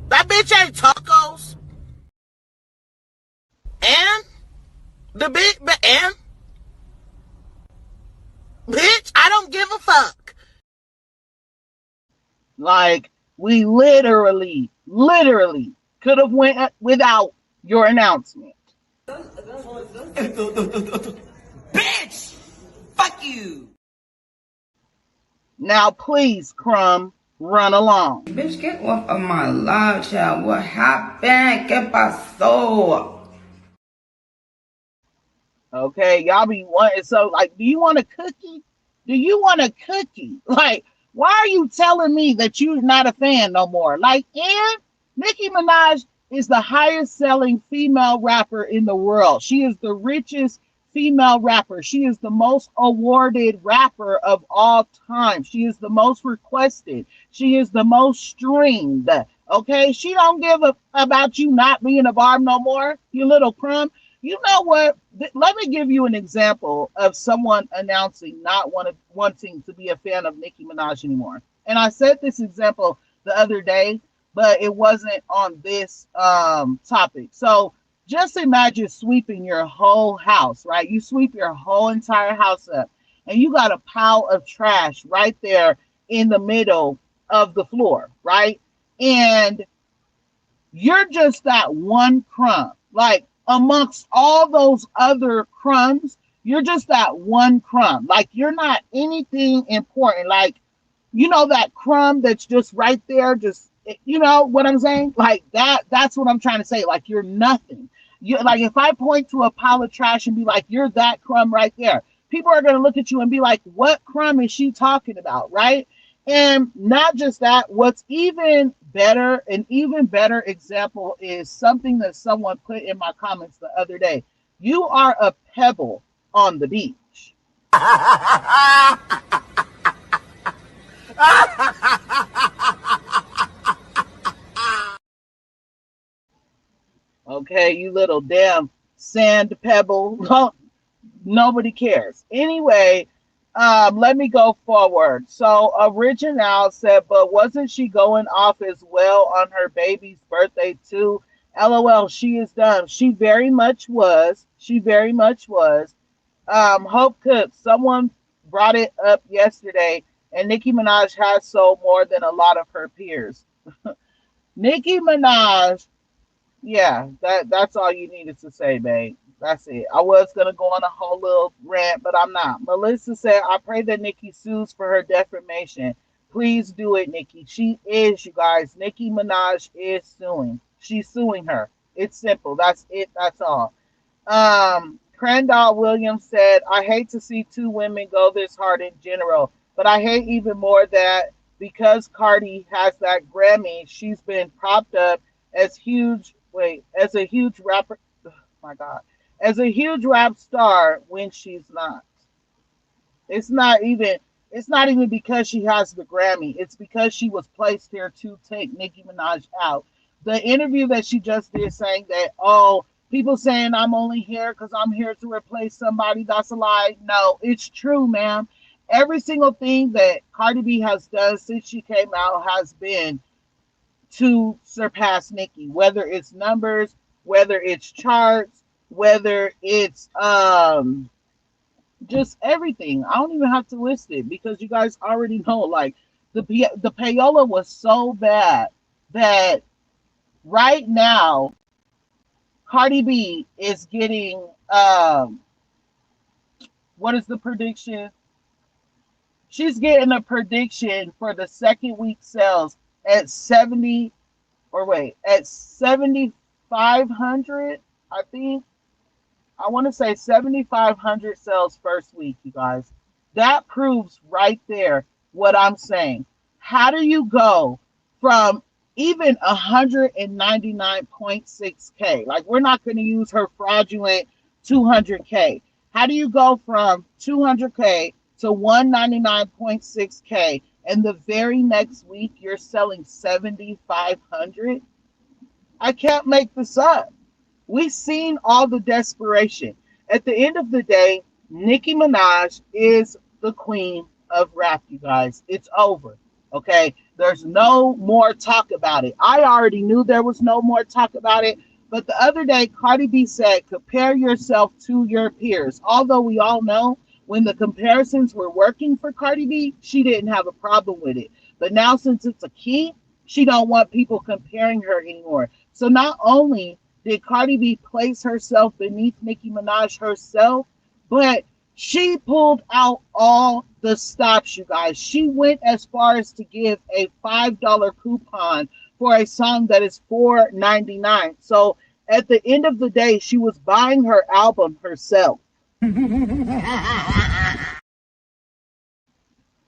That bitch ain't tacos. And the big and bitch, I don't give a fuck. Like, we literally could have went without your announcement. Bitch! Fuck you! Now, please, Crumb, run along. Bitch, get off of my live, child. What happened? ¿Qué pasó? Okay, y'all be wanting, so, like, do you want a cookie? Do you want a cookie? Like, why are you telling me that you're not a fan no more? Like, and Nicki Minaj is the highest selling female rapper in the world. She is the richest female rapper. She is the most awarded rapper of all time. She is the most requested. She is the most streamed. Okay, she don't give a about you not being a Barb no more, you little crumb. You know what? Let me give you an example of someone announcing not wanting to be a fan of Nicki Minaj anymore. And I said this example the other day, but it wasn't on this topic. So just imagine sweeping your whole house, right? You sweep your whole entire house up, and you got a pile of trash right there in the middle of the floor, right? And you're just that one crumb. Like, amongst all those other crumbs, you're just that one crumb. Like, you're not anything important. Like, you know, that crumb that's just right there, just, you know what I'm saying? Like, that's what I'm trying to say. Like, you're nothing. You, like, if I point to a pile of trash and be like, you're that crumb right there, people are going to look at you and be like, what crumb is she talking about, right? And not just that, what's even better, an even better example is something that someone put in my comments the other day. You are a pebble on the beach. Okay, you little damn sand pebble. Nobody cares. Anyway, let me go forward. So Original said, but wasn't she going off as well on her baby's birthday too? LOL, she is dumb. She very much was. She very much was. Hope Cook, someone brought it up yesterday, and Nicki Minaj has sold more than a lot of her peers. Nicki Minaj, yeah, that's all you needed to say, babe. That's it. I was gonna go on a whole little rant, but I'm not. Melissa said, I pray that Nicki sues for her defamation. Please do it, Nicki. She is, you guys. Nicki Minaj is suing. She's suing her. It's simple. That's it. That's all. Crandall Williams said, I hate to see two women go this hard in general, but I hate even more that because Cardi has that Grammy, she's been propped up as as a huge rapper. Oh my God, as a huge rap star when she's not. It's not even. It's not even because she has the Grammy. It's because she was placed here to take Nicki Minaj out. The interview that she just did saying that, oh, people saying I'm only here because I'm here to replace somebody, that's a lie. No, it's true, ma'am. Every single thing that Cardi B has done since she came out has been to surpass Nicki, whether it's numbers, whether it's charts, whether it's just everything. I don't even have to list it because you guys already know. Like the payola was so bad that right now Cardi B is getting what is the prediction? She's getting a prediction for the second week sales at 70 or wait, at 7,500, I think. I want to say 7,500 sales first week, you guys. That proves right there what I'm saying. How do you go from even 199.6K? Like, we're not going to use her fraudulent 200K. How do you go from 200K to 199.6K and the very next week you're selling 7,500? I can't make this up. We've seen all the desperation. At the end of the day, Nicki Minaj is the queen of rap, you guys. It's over. Okay? There's no more talk about it. I already knew there was no more talk about it. But the other day, Cardi B said, compare yourself to your peers. Although we all know when the comparisons were working for Cardi B, she didn't have a problem with it. But now since it's a key, she don't want people comparing her anymore. So not only did Cardi B place herself beneath Nicki Minaj herself, but she pulled out all the stops, you guys. She went as far as to give a $5 coupon for a song that is $4.99. So at the end of the day, she was buying her album herself.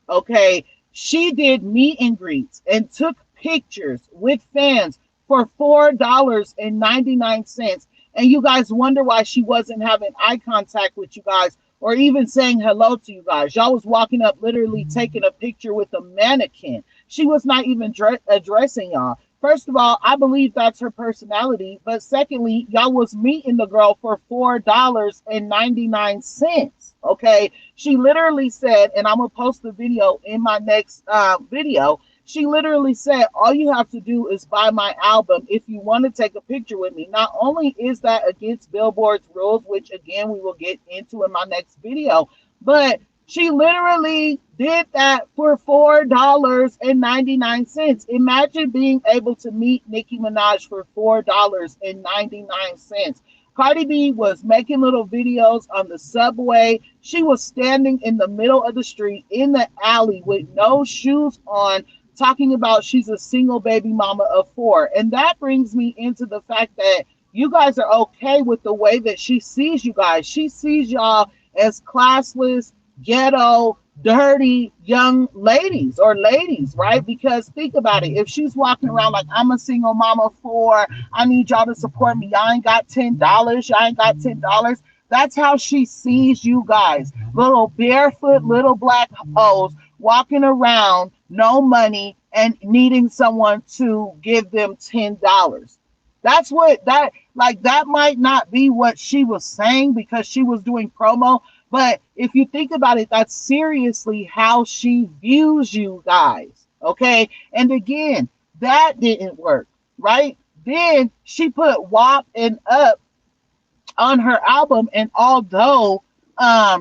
Okay, she did meet and greets and took pictures with fans for $4.99. And you guys wonder why she wasn't having eye contact with you guys or even saying hello to you guys. Y'all was walking up, literally taking a picture with a mannequin. She was not even addressing y'all. First of all, I believe that's her personality. But secondly, y'all was meeting the girl for $4.99. Okay. She literally said, and I'm going to post the video in my next video. She literally said, all you have to do is buy my album if you want to take a picture with me. Not only is that against Billboard's rules, which again, we will get into in my next video, but she literally did that for $4.99. Imagine being able to meet Nicki Minaj for $4.99. Cardi B was making little videos on the subway. She was standing in the middle of the street in the alley with no shoes on, talking about she's a single baby mama of 4. And that brings me into the fact that you guys are okay with the way that she sees you guys. She sees y'all as classless, ghetto, dirty young ladies or ladies, right? Because think about it. If she's walking around like, I'm a single mama for, I need y'all to support me. Y'all ain't got $10. Y'all ain't got $10. That's how she sees you guys. Little barefoot, little black hoes walking around, no money, and needing someone to give them $10. That's what that like that might not be what she was saying because she was doing promo, but if you think about it, that's seriously how she views you guys. Okay? And again, that didn't work, right? Then she put WAP and Up on her album, and although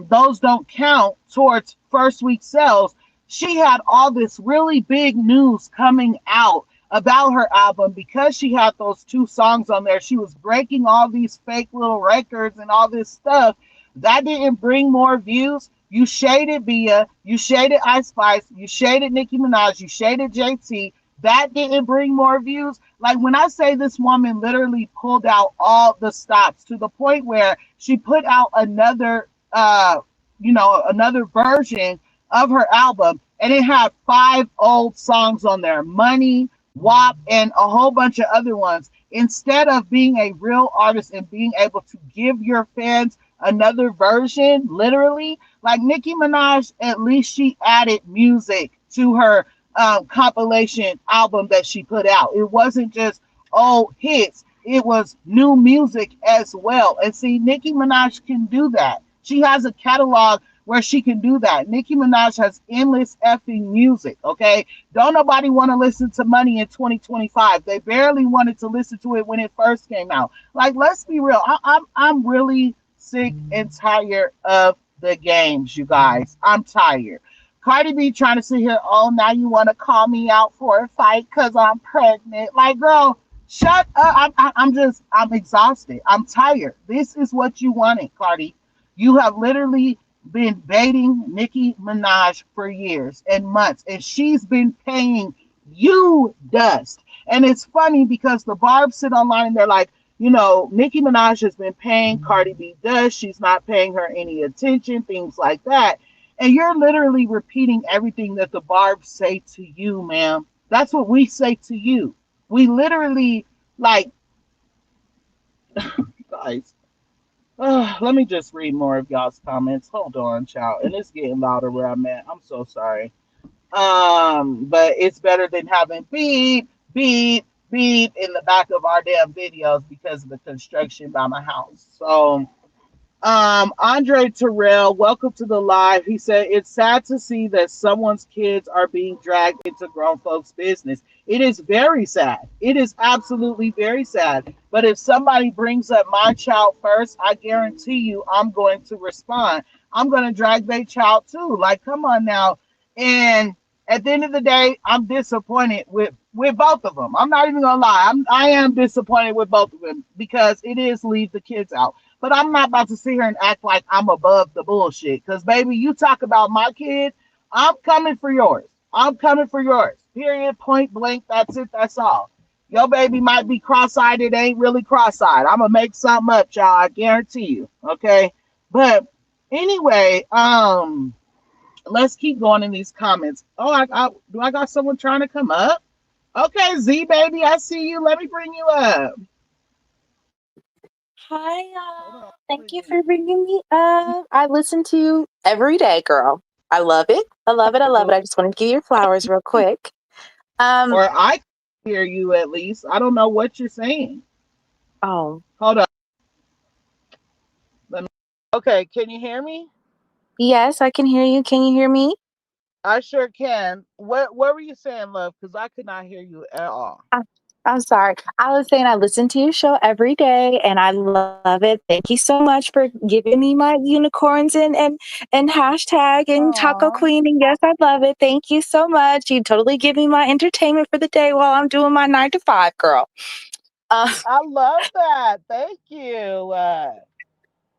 those don't count towards first week sales, she had all this really big news coming out about her album because she had those two songs on there. She was breaking all these fake little records and all this stuff. That didn't bring more views. You shaded Bia, you shaded Ice Spice, you shaded Nicki Minaj, you shaded JT. That didn't bring more views. Like when I say this woman literally pulled out all the stops to the point where she put out another another version of her album, and it had five old songs on there: Money, WAP, and a whole bunch of other ones. Instead of being a real artist and being able to give your fans another version, literally, like Nicki Minaj, at least she added music to her compilation album that she put out. It wasn't just old hits, it was new music as well. And see, Nicki Minaj can do that. She has a catalog where she can do that. Nicki Minaj has endless effing music, okay? Don't nobody want to listen to Money in 2025. They barely wanted to listen to it when it first came out. Like, let's be real. I'm really sick and tired of the games, you guys. I'm tired. Cardi B trying to sit here, oh, now you want to call me out for a fight because I'm pregnant. Like, girl, shut up. I'm exhausted. I'm tired. This is what you wanted, Cardi. You have literally been baiting Nicki Minaj for years and months, and she's been paying you dust. And it's funny because the Barb sit online and they're like, Nicki Minaj has been paying Cardi B dust. She's not paying her any attention, things like that. And you're literally repeating everything that the Barbs say to you, ma'am. That's what we say to you. We literally, like, guys, let me just read more of y'all's comments. Hold on, child. And it's getting louder where I'm at. I'm so sorry. But it's better than having beep, beep, beep in the back of our damn videos because of the construction by my house. So Andre Terrell, welcome to the live. He said it's sad to see that someone's kids are being dragged into grown folks' business. It is very sad. It is absolutely very sad. But if somebody brings up my child first, I guarantee you I'm going to respond. I'm going to drag their child too. Like, come on now. And at the end of the day, I'm disappointed with both of them. I'm not even gonna lie. I am disappointed with both of them because it is leave the kids out. But I'm not about to sit here and act like I'm above the bullshit. Because, baby, you talk about my kid, I'm coming for yours. I'm coming for yours. Period, point blank. That's it. That's all. Your baby might be cross-eyed. It ain't really cross-eyed. I'm going to make something up, y'all. I guarantee you. Okay? But anyway, let's keep going in these comments. Oh, do I got someone trying to come up? Okay, Z, baby, I see you. Let me bring you up. Hi, thank you for bringing me up. I listen to you every day, girl. I love it. I love it. I love it. I just want to give you your flowers real quick. Or I can hear you at least. I don't know what you're saying. Oh. Hold on. Okay, can you hear me? Yes, I can hear you. Can you hear me? I sure can. What were you saying, love? Because I could not hear you at all. I'm sorry. I was saying I listen to your show every day and I love it. Thank you so much for giving me my unicorns and hashtag and taco Aw. queen. And yes, I love it. Thank you so much. You totally give me my entertainment for the day while I'm doing my 9 to 5, girl. Uh, I love that. Thank you.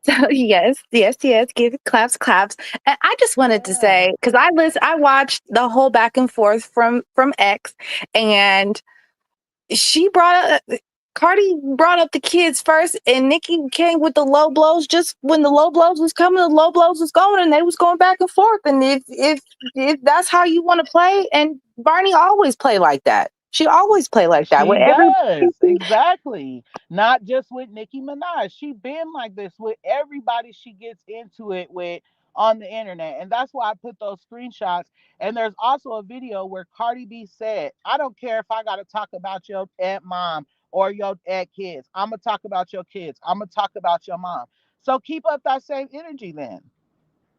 so yes. Give it claps, claps. And I just wanted to Yeah. say, because I watched the whole back and forth from X, and she brought up Cardi brought up the kids first, and Nicki came with the low blows. Just when the low blows was coming, the low blows was going, and they was going back and forth. And if that's how you want to play, and Barney always play like that. She always play like that with She every. does, exactly. Not just with Nicki Minaj. She been like this with everybody she gets into it with on the internet. And that's why I put those screenshots. And there's also a video where Cardi B said, I don't care if I gotta talk about your aunt mom or your aunt kids. I'ma talk about your kids. I'ma talk about your mom. So keep up that same energy then.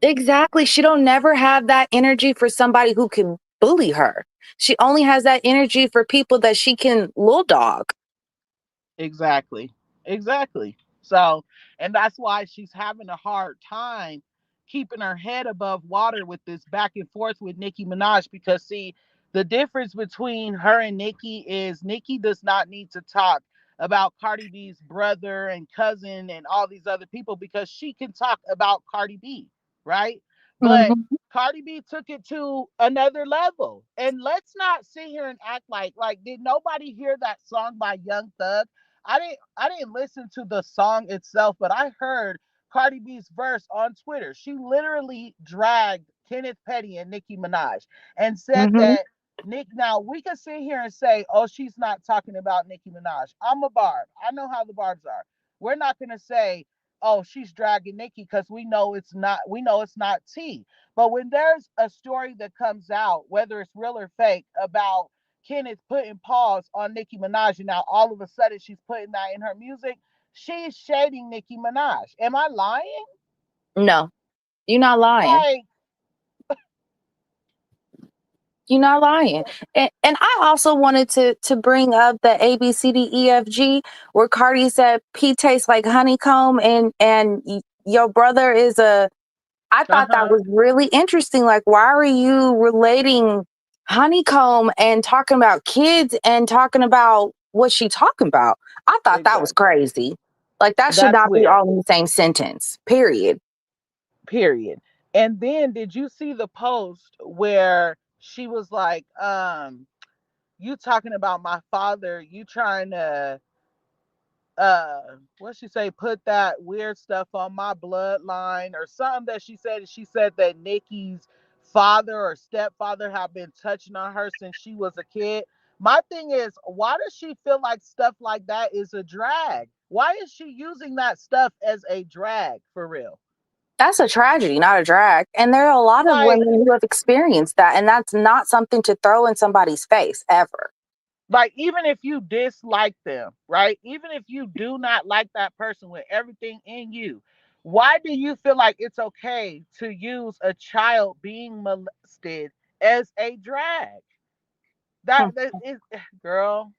Exactly. She don't never have that energy for somebody who can bully her. She only has that energy for people that she can little dog. Exactly. Exactly. So, and that's why she's having a hard time keeping her head above water with this back and forth with Nicki Minaj because see, the difference between her and Nicki is Nicki does not need to talk about Cardi B's brother and cousin and all these other people because she can talk about Cardi B, right? But Mhm. Cardi B took it to another level. And let's not sit here and act like did nobody hear that song by Young Thug? I didn't listen to the song itself, but I heard Cardi B's verse on Twitter. She literally dragged Kenneth Petty and Nicki Minaj and said Mhm. that Nick. Now we can sit here and say, "Oh, she's not talking about Nicki Minaj." I'm a Barb. I know how the Barbs are. We're not gonna say, "Oh, she's dragging Nicki," because we know it's not. We know it's not T. But when there's a story that comes out, whether it's real or fake, about Kenneth putting pause on Nicki Minaj, and now all of a sudden she's putting that in her music. She's shading Nicki Minaj. Am I lying? No, you're not lying. Like, You're not lying. And I also wanted to bring up the ABCDEFG where Cardi said P tastes like honeycomb and your brother is a. I uh thought that huh, was really interesting. Like, why are you relating honeycomb and talking about kids and talking about what she talking about? I thought that was exactly. crazy. Like, that should That's not be weird. all in the same sentence. Period. Period. And then did you see the post where she was like, you talking about my father, you trying to what she say, put that weird stuff on my bloodline or something that she said that Nikki's father or stepfather have been touching on her since she was a kid. My thing is, why does she feel like stuff like that is a drag? Why is she using that stuff as a drag for real? That's a tragedy, not a drag. And there are a lot of Like, women who have experienced that. And that's not something to throw in somebody's face ever. even if you dislike them, right? Even if you do not like that person with everything in you, why do you feel like it's okay to use a child being molested as a drag? Hmm. That is, girl.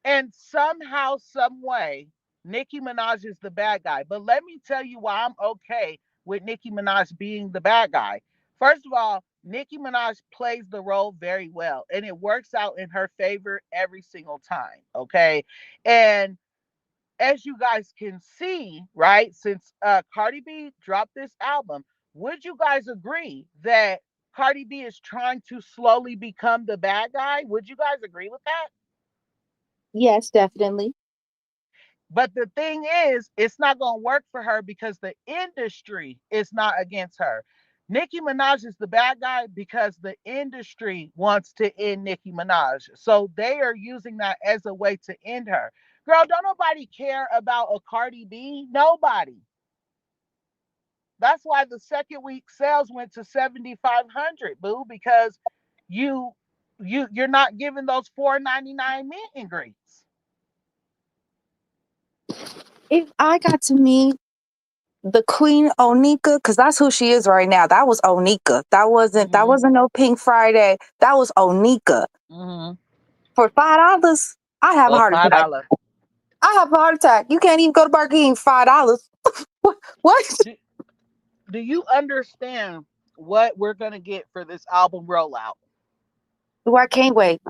And somehow, some way, Nicki Minaj is the bad guy. But let me tell you why I'm okay with Nicki Minaj being the bad guy. First of all, Nicki Minaj plays the role very well, and it works out in her favor every single time. Okay, and as you guys can see, right, since Cardi B dropped this album, would you guys agree that Cardi B is trying to slowly become the bad guy? Would you guys agree with that? Yes, definitely. But the thing is, it's not going to work for her because the industry is not against her. Nicki Minaj is the bad guy because the industry wants to end Nicki Minaj. So they are using that as a way to end her. Girl, don't nobody care about a Cardi B. Nobody. That's why the second week sales went to 7,500, boo, because you you're not giving those 4.99 meet and greets. If I got to meet the Queen Onika, because that's who she is right now. That was Onika. That Mm-hmm. wasn't no Pink Friday. That was Onika. Mm-hmm. For $5, I have a For heart attack. $5. I have a heart attack. You can't even go to Burger King for $5. What? What? Do, do you understand what we're gonna get for this album rollout? Ooh, I can't wait.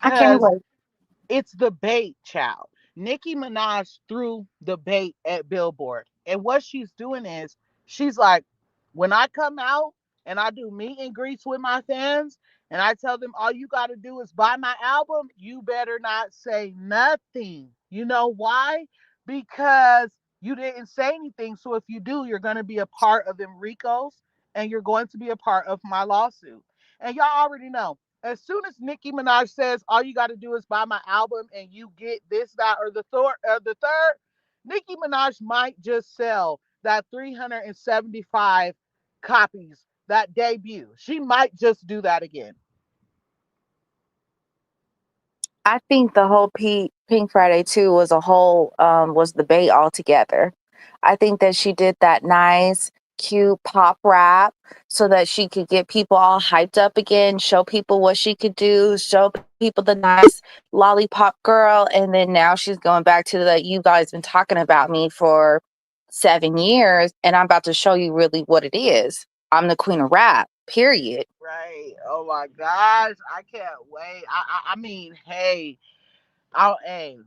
I can't Because wait. it's the bait, child. Nicki Minaj threw the bait at Billboard. And what she's doing is she's like, when I come out and I do meet and greets with my fans and I tell them all you got to do is buy my album, you better not say nothing. You know why? Because you didn't say anything. So if you do, you're going to be a part of Enrico's and you're going to be a part of my lawsuit. And y'all already know. As soon as Nicki Minaj says all you got to do is buy my album and you get this, that, or the third, Nicki Minaj might just sell that 375 copies that debut. She might just do that again. I think the whole Pink Friday 2 was a whole was the bait altogether. I think that she did that nice, cute pop rap so that she could get people all hyped up again, show people what she could do, show people the nice lollipop girl, and then now she's going back to the you guys been talking about me for 7 years, and I'm about to show you really what it is. I'm the queen of rap. Period. Right. Oh my gosh. I can't wait. I mean, hey, I'll aim.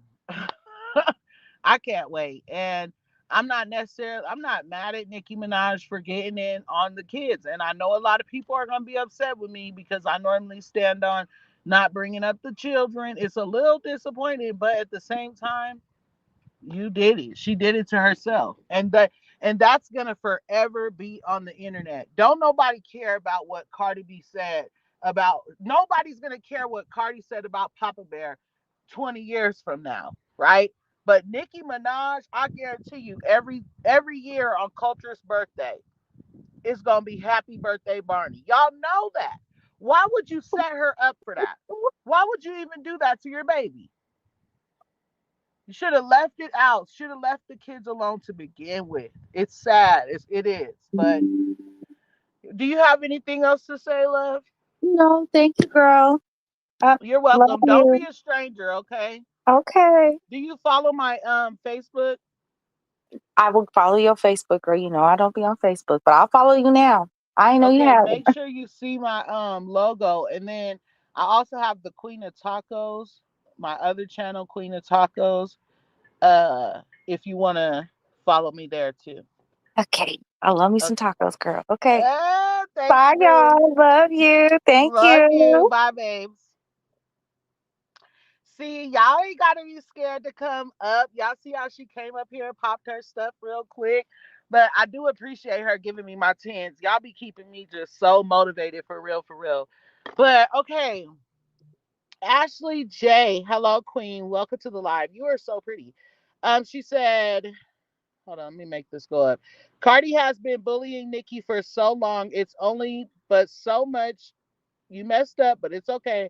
I can't wait. And I'm not mad at Nicki Minaj for getting in on the kids. And I know a lot of people are going to be upset with me because I normally stand on not bringing up the children. It's a little disappointing, but at the same time, you did it. She did it to herself. And that's gonna forever be on the internet. Don't nobody care about what Cardi B said about nobody's gonna care what Cardi said about Papa Bear 20 years from now, right? But Nicki Minaj, I guarantee you, every year on Culture's birthday, it's gonna be happy birthday, Barney. Y'all know that. Why would you set her up for that? Why would you even do that to your baby? You should have left it out. Should have left the kids alone to begin with. It's sad. It is. But do you have anything else to say, love? No, thank you, girl. You're Love welcome. Don't be you. a stranger, okay? Okay. Do you follow my Facebook? I will follow your Facebook, girl. You know I don't be on Facebook, but I'll follow you now. I ain't know you Okay, have make it. sure you see my logo. And then I also have the Queen of Tacos, my other channel, Queen of Tacos. If you wanna follow me there too. Okay. I love me some Okay. tacos, girl. Okay. Thanks, Bye, boo. y'all. Love you. Thank Love you. you. Bye, babes. See, y'all ain't gotta be scared to come up. Y'all see how she came up here and popped her stuff real quick. But I do appreciate her giving me my tens. Y'all be keeping me just so motivated for real, for real. But okay, Ashley J, hello, Queen. Welcome to the live. You are so pretty. She said, hold on, let me make this go up. Cardi has been bullying Nicki for so long. It's only but so much. You messed up, but it's okay.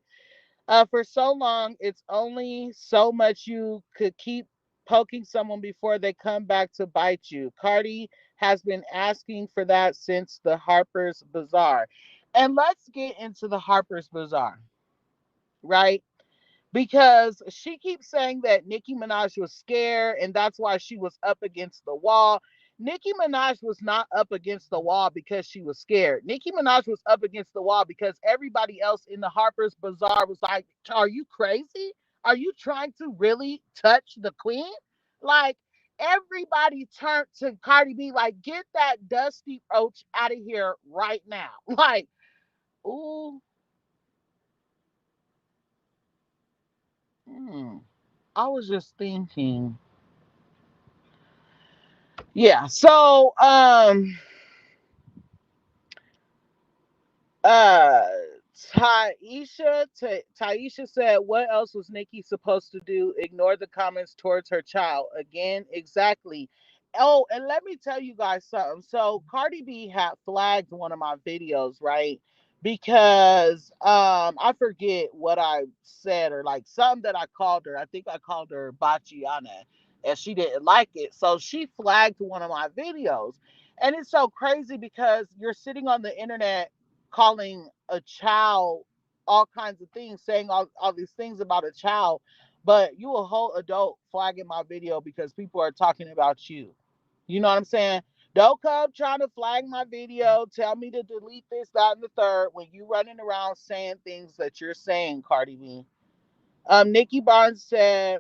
For so long, it's only so much you could keep poking someone before they come back to bite you. Cardi has been asking for that since the Harper's Bazaar. And let's get into the Harper's Bazaar, right? Because she keeps saying that Nicki Minaj was scared and that's why she was up against the wall. Nicki Minaj was not up against the wall because she was scared. Nicki Minaj was up against the wall because everybody else in the Harper's Bazaar was like, are you crazy? Are you trying to really touch the queen? Like, everybody turned to Cardi B, like, get that dusty roach out of here right now. Like, ooh, hmm. I was just thinking. Yeah. So uh Taisha said, what else was Nikki supposed to do? Ignore the comments towards her child. Again, exactly. Oh, and let me tell you guys something. So Cardi B had flagged one of my videos, right? Because I forget what I said or like something that I called her. I think I called her Bachiana and she didn't like it. So she flagged one of my videos. And it's so crazy because you're sitting on the internet calling a child all kinds of things, saying all these things about a child, but you a whole adult flagging my video because people are talking about you. You know what I'm saying? Don't come trying to flag my video, tell me to delete this, that, and the third when you running around saying things that you're saying, Cardi B. Nikki Barnes said,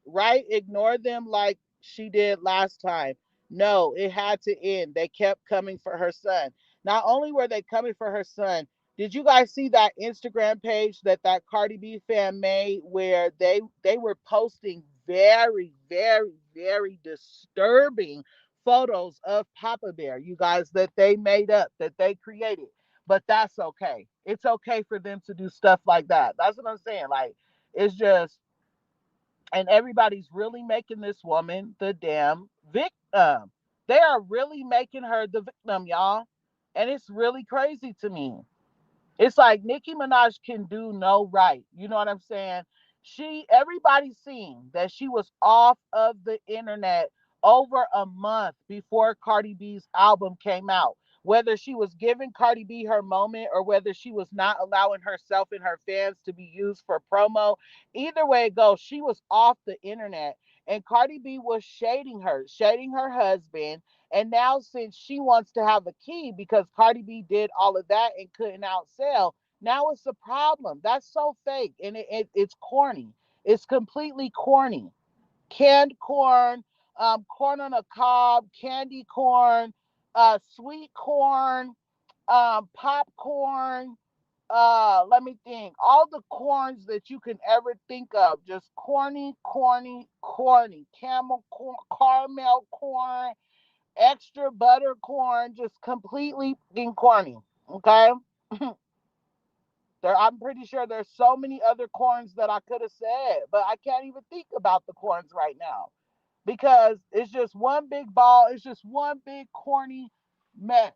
right? Ignore them like she did last time. No, it had to end. They kept coming for her son. Not only were they coming for her son, Did you guys see that Instagram page that Cardi B fan made where they were posting very, very, very disturbing photos of Papa Bear, you guys, that they made up, that they created. But that's okay. It's okay for them to do stuff like that. That's what I'm saying. Like, it's just, and everybody's really making this woman the damn victim. They are really making her the victim, y'all. And it's really crazy to me. It's like Nicki Minaj can do no right. You know what I'm saying? Everybody's seen that she was off of the internet over a month before Cardi B's album came out. Whether she was giving Cardi B her moment or whether she was not allowing herself and her fans to be used for promo, either way it goes, she was off the internet. And Cardi B was shading her husband, and now, since she wants to have a key because Cardi B did all of that and couldn't outsell, now it's a problem. That's so fake, and it's corny. It's completely corny. Canned corn, corn on a cob, candy corn, sweet corn, popcorn. Let me think. All the corns that you can ever think of, just corny, corny, corny. Camel corn, caramel corn, extra butter corn, just completely corny. Okay. I'm pretty sure there's so many other corns that I could have said, but I can't even think about the corns right now because it's just one big ball. It's just one big corny mess.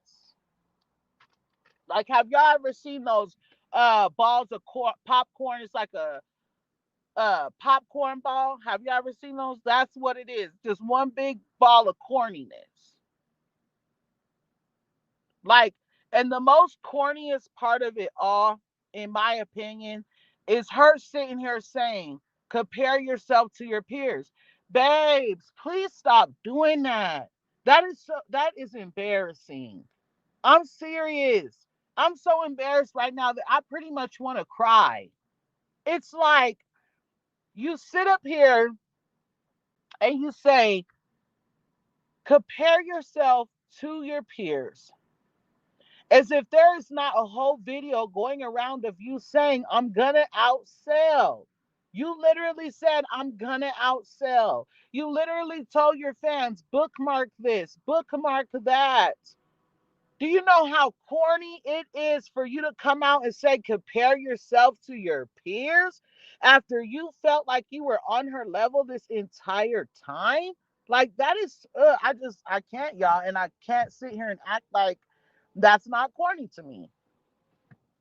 Like, have y'all ever seen those balls of popcorn? It's like a popcorn ball. Have you ever seen those? That's what it is. Just one big ball of corniness. Like, and the most corniest part of it all, in my opinion, is her sitting here saying, compare yourself to your peers. Babes, please stop doing that. That is embarrassing. I'm serious. I'm so embarrassed right now that I pretty much want to cry. It's like you sit up here and you say, compare yourself to your peers, as if there is not a whole video going around of you saying, I'm gonna outsell. You literally said, I'm gonna outsell. You literally told your fans, bookmark this, bookmark that. Do you know how corny it is for you to come out and say, compare yourself to your peers after you felt like you were on her level this entire time? Like, that is, I can't, y'all. And I can't sit here and act like that's not corny to me.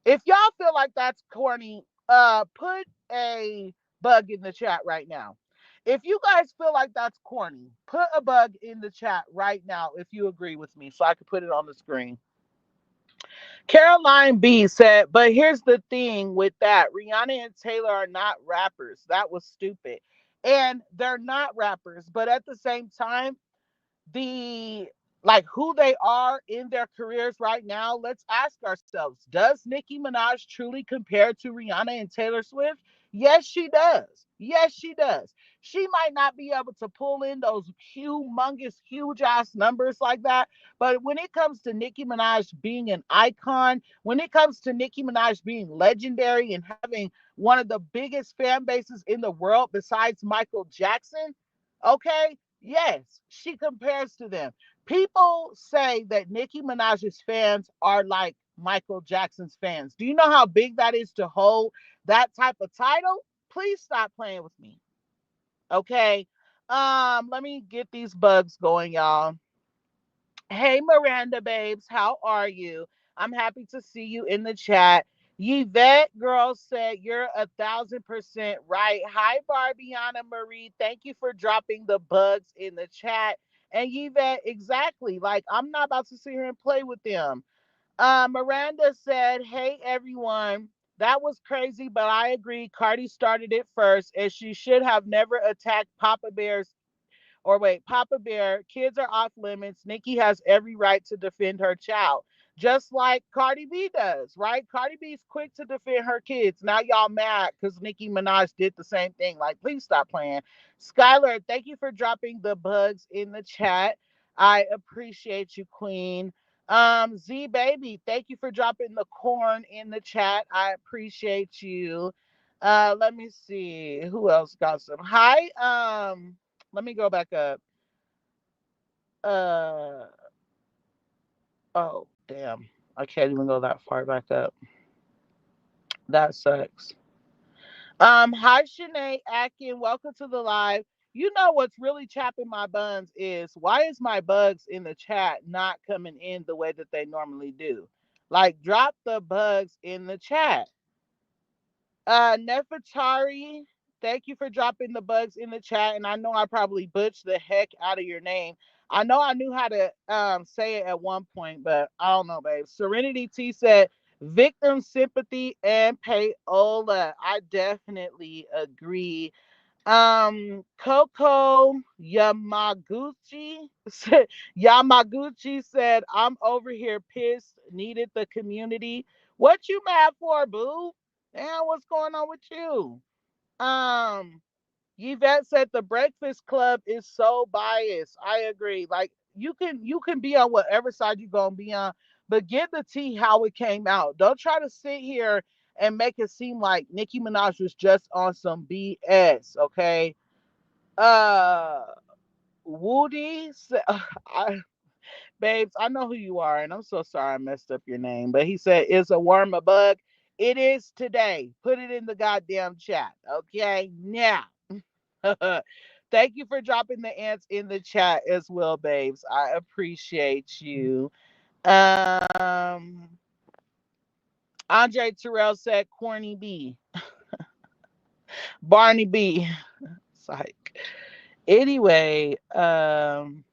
If y'all feel like that's corny, put a bug in the chat right now. If you guys feel like that's corny, put a bug in the chat right now if you agree with me so I can put it on the screen. Caroline B said, but here's the thing with that. Rihanna and Taylor are not rappers. That was stupid. And they're not rappers, but at the same time, the like who they are in their careers right now, let's ask ourselves, does Nicki Minaj truly compare to Rihanna and Taylor Swift? Yes, she does. Yes, she does. She might not be able to pull in those humongous, huge ass numbers like that. But when it comes to Nicki Minaj being an icon, when it comes to Nicki Minaj being legendary and having one of the biggest fan bases in the world besides Michael Jackson, okay, yes, she compares to them. People say that Nicki Minaj's fans are like Michael Jackson's fans. Do you know how big that is to hold that type of title? Please stop playing with me. Okay. Let me get these bugs going, y'all. Hey, Miranda babes, how are you? I'm happy to see you in the chat. Yvette girl said you're 1,000% right. Hi, Barbiana Marie. Thank you for dropping the bugs in the chat. And Yvette, exactly. Like, I'm not about to sit here and play with them. Miranda said, hey, everyone. That was crazy, but I agree. Cardi started it first, and she should have never attacked Papa Bear's or wait, Papa Bear, kids are off limits. Nicki has every right to defend her child, just like Cardi B does, right? Cardi B's quick to defend her kids. Now y'all mad because Nicki Minaj did the same thing. Like, please stop playing. Skylar, thank you for dropping the bugs in the chat. I appreciate you, Queen. Z baby, thank you for dropping the corn in the chat. I appreciate you. Let me see who else got some. Hi. Let me go back up. Uh oh, damn. I can't even go that far back up. That sucks. Hi Shanae Atkin, welcome to the live. You know what's really chapping my buns is why is my bugs in the chat not coming in the way that they normally do? Like drop the bugs in the chat. Nefertari, thank you for dropping the bugs in the chat. And I know I probably butchered the heck out of your name. I know I knew how to say it at one point, but I don't know, babe. Serenity T said victim sympathy and payola. I definitely agree. Coco Yamaguchi said, I'm over here pissed, needed the community. What you mad for, boo? Damn, what's going on with you? Um, Yvette said the Breakfast Club is so biased. I agree. Like you can be on whatever side you're gonna be on, but give the tea how it came out. Don't try to sit here and make it seem like Nicki Minaj was just on some BS. Okay. Uh, Woody, I, babes, I know who you are, and I'm so sorry I messed up your name. But he said, "Is a worm a bug?" It is today. Put it in the goddamn chat. Okay, now. Thank you for dropping the ants in the chat as well, babes. I appreciate you. Um, Andre Terrell said, "Corny B, Barney B." Psych. Anyway, I'm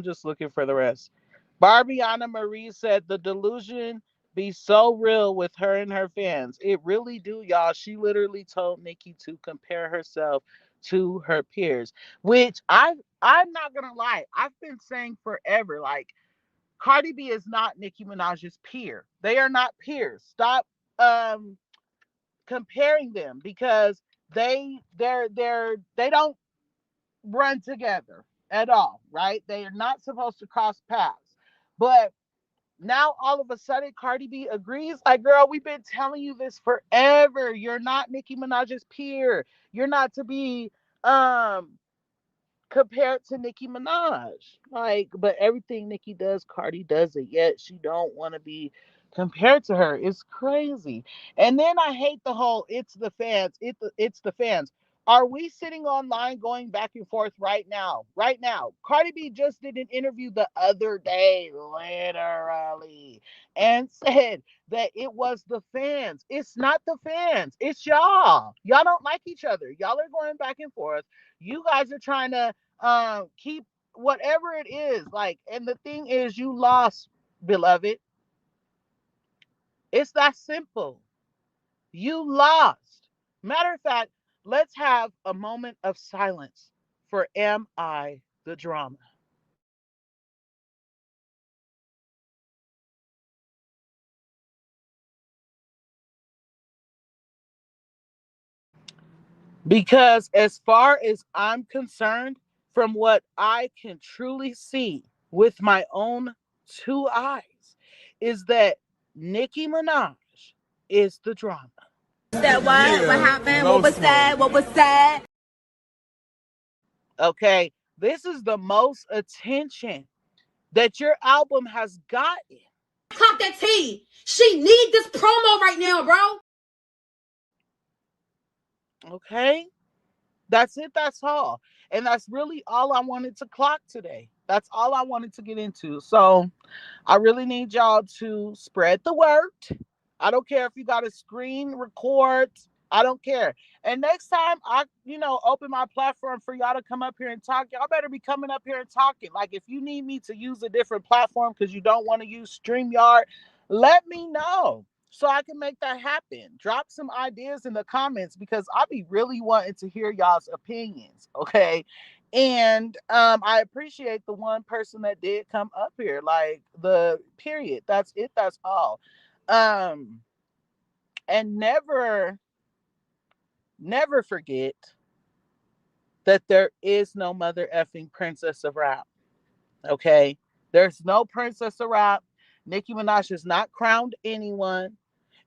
just looking for the rest. Barbiana Marie said the delusion be so real with her and her fans. It really do, y'all. She literally told Nicki to compare herself to her peers, which I'm not gonna lie. I've been saying forever, like Cardi B is not Nicki Minaj's peer. They are not peers. Stop um comparing them because they don't run together at all, right? They are not supposed to cross paths. But now all of a sudden Cardi B agrees. Like, girl, we've been telling you this forever. You're not Nicki Minaj's peer. You're not to be um compared to Nicki Minaj. Like, but everything Nicki does, Cardi does it. Yet she don't want to be compared to her. It's crazy. And then I hate the whole it's the fans. It's the fans. Are we sitting online going back and forth right now? Right now. Cardi B just did an interview the other day, literally, and said that it was the fans. It's not the fans. It's y'all. Y'all don't like each other. Y'all are going back and forth. You guys are trying to keep whatever it is, like, and the thing is you lost, beloved. It's that simple. You lost. Matter of fact, let's have a moment of silence for Am I the Drama? Because as far as I'm concerned, from what I can truly see with my own two eyes, is that Nicki Minaj is the drama. That what happened? No, what was said? What was said? Okay, this is the most attention that your album has gotten. Clock that T. She need this promo right now, bro. Okay, that's it. That's all. And that's really all I wanted to clock today. That's all I wanted to get into. So I really need y'all to spread the word. I don't care if you got a screen record. I don't care. And next time I open my platform for y'all to come up here and talk, y'all better be coming up here and talking. Like if you need me to use a different platform because you don't want to use StreamYard, let me know so I can make that happen. Drop some ideas in the comments because I be really wanting to hear y'all's opinions. Okay. And I appreciate the one person that did come up here. Like the period. That's it. That's all. Um, and never forget that there is no mother effing princess of rap. Okay. There's no Princess of Rap. Nicki Minaj has not crowned anyone.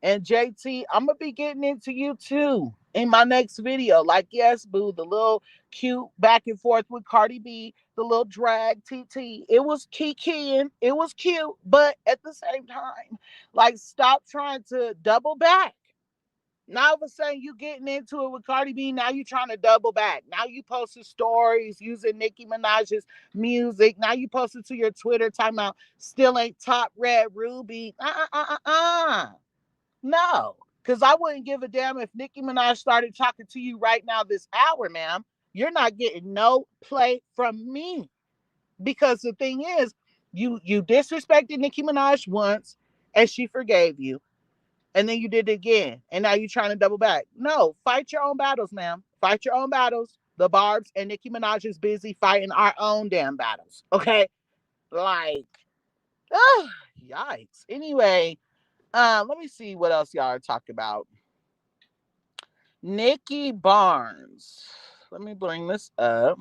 And JT, I'm gonna be getting into you too in my next video. Like, yes, boo, the little cute back and forth with Cardi B, the little drag TT. It was kiki, it was cute, but at the same time, like, stop trying to double back. Now all of a sudden you getting into it with Cardi B. Now you trying to double back. Now you posting stories using Nicki Minaj's music. Now you posted to your Twitter talking about still ain't top red ruby. No, because I wouldn't give a damn if Nicki Minaj started talking to you right now this hour, ma'am. You're not getting no play from me. Because the thing is, you disrespected Nicki Minaj once and she forgave you. And then you did it again. And now you're trying to double back. No, fight your own battles, ma'am. Fight your own battles. The Barb's and Nicki Minaj is busy fighting our own damn battles. Okay? Like, oh, yikes. Anyway, let me see what else y'all are talking about. Nikki Barnes. Let me bring this up.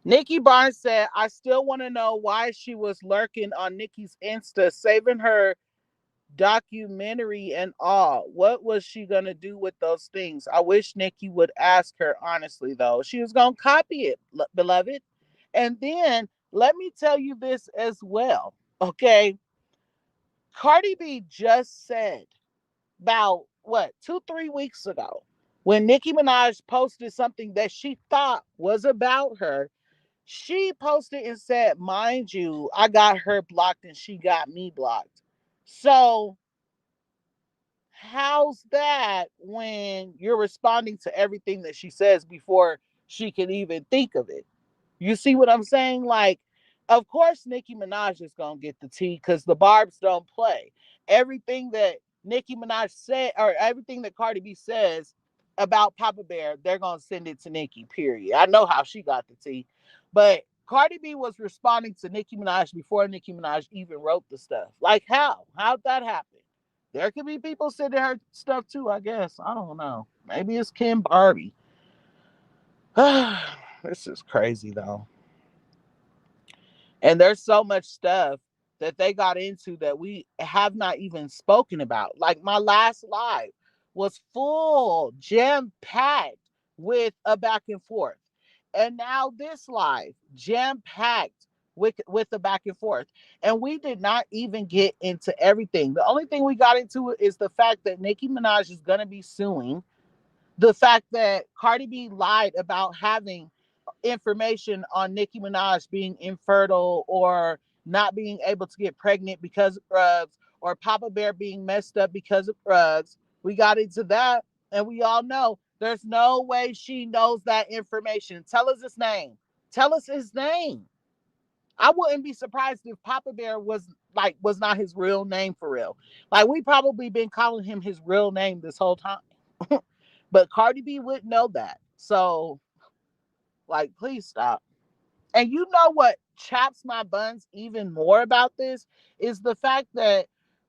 Nikki Barnes said, I still want to know why she was lurking on Nikki's Insta, saving her documentary and all. What was she going to do with those things? I wish Nikki would ask her honestly, though. She was going to copy it, beloved. And then let me tell you this as well. Okay. Cardi B just said about what 2-3 weeks ago when Nicki Minaj posted something that she thought was about her. She posted and said, mind you, I got her blocked and she got me blocked. So how's that when you're responding to everything that she says before she can even think of it? You see what I'm saying? Like, of course, Nicki Minaj is going to get the tea because the Barbs don't play. Everything that Nicki Minaj said, or everything that Cardi B says about Papa Bear, they're going to send it to Nicki, period. I know how she got the tea. But Cardi B was responding to Nicki Minaj before Nicki Minaj even wrote the stuff. Like, how? How'd that happen? There could be people sending her stuff too, I guess. I don't know. Maybe it's Kim Barbie. This is crazy, though. And there's so much stuff that they got into that we have not even spoken about. Like my last live was full, jam packed with a back and forth. And now this live, jam packed with the back and forth. And we did not even get into everything. The only thing we got into is the fact that Nicki Minaj is going to be suing. The fact that Cardi B lied about having information on Nicki Minaj being infertile or not being able to get pregnant because of drugs or Papa Bear being messed up because of drugs. We got into that, and we all know there's no way she knows that information. Tell us his name. Tell us his name. I wouldn't be surprised if Papa Bear was not his real name for real. Like we probably been calling him his real name this whole time. But Cardi B wouldn't know that. So, like, please stop. And you know what chaps my buns even more about this is the fact that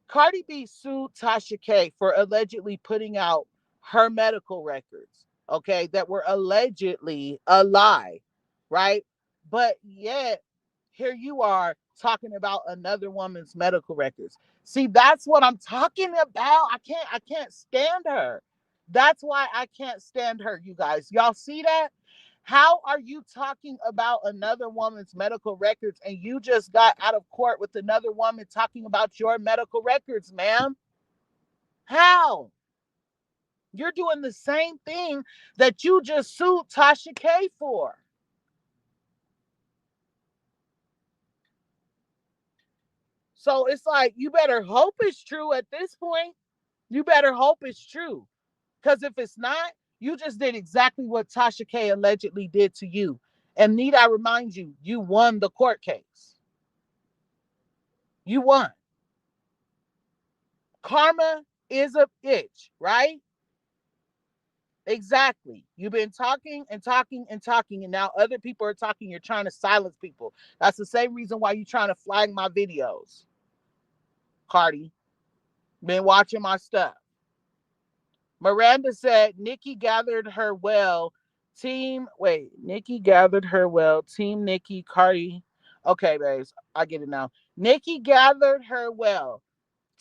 Cardi B sued Tasha K for allegedly putting out her medical records, okay, that were allegedly a lie, right? But yet, here you are talking about another woman's medical records. See, that's what I'm talking about. I can't stand her. That's why I can't stand her, you guys. Y'all see that? How are you talking about another woman's medical records and you just got out of court with another woman talking about your medical records, ma'am? How? You're doing the same thing that you just sued Tasha K for. So it's like, you better hope it's true at this point. You better hope it's true. Because if it's not, you just did exactly what Tasha K allegedly did to you. And need I remind you, you won the court case. You won. Karma is a bitch, right? Exactly. You've been talking and talking and talking, and now other people are talking. You're trying to silence people. That's the same reason why you're trying to flag my videos, Cardi. Been watching my stuff. Miranda said Nikki gathered her well. Nikki gathered her well. Team Nikki, Cardi. Okay, babes, I get it now. Nicki gathered her well.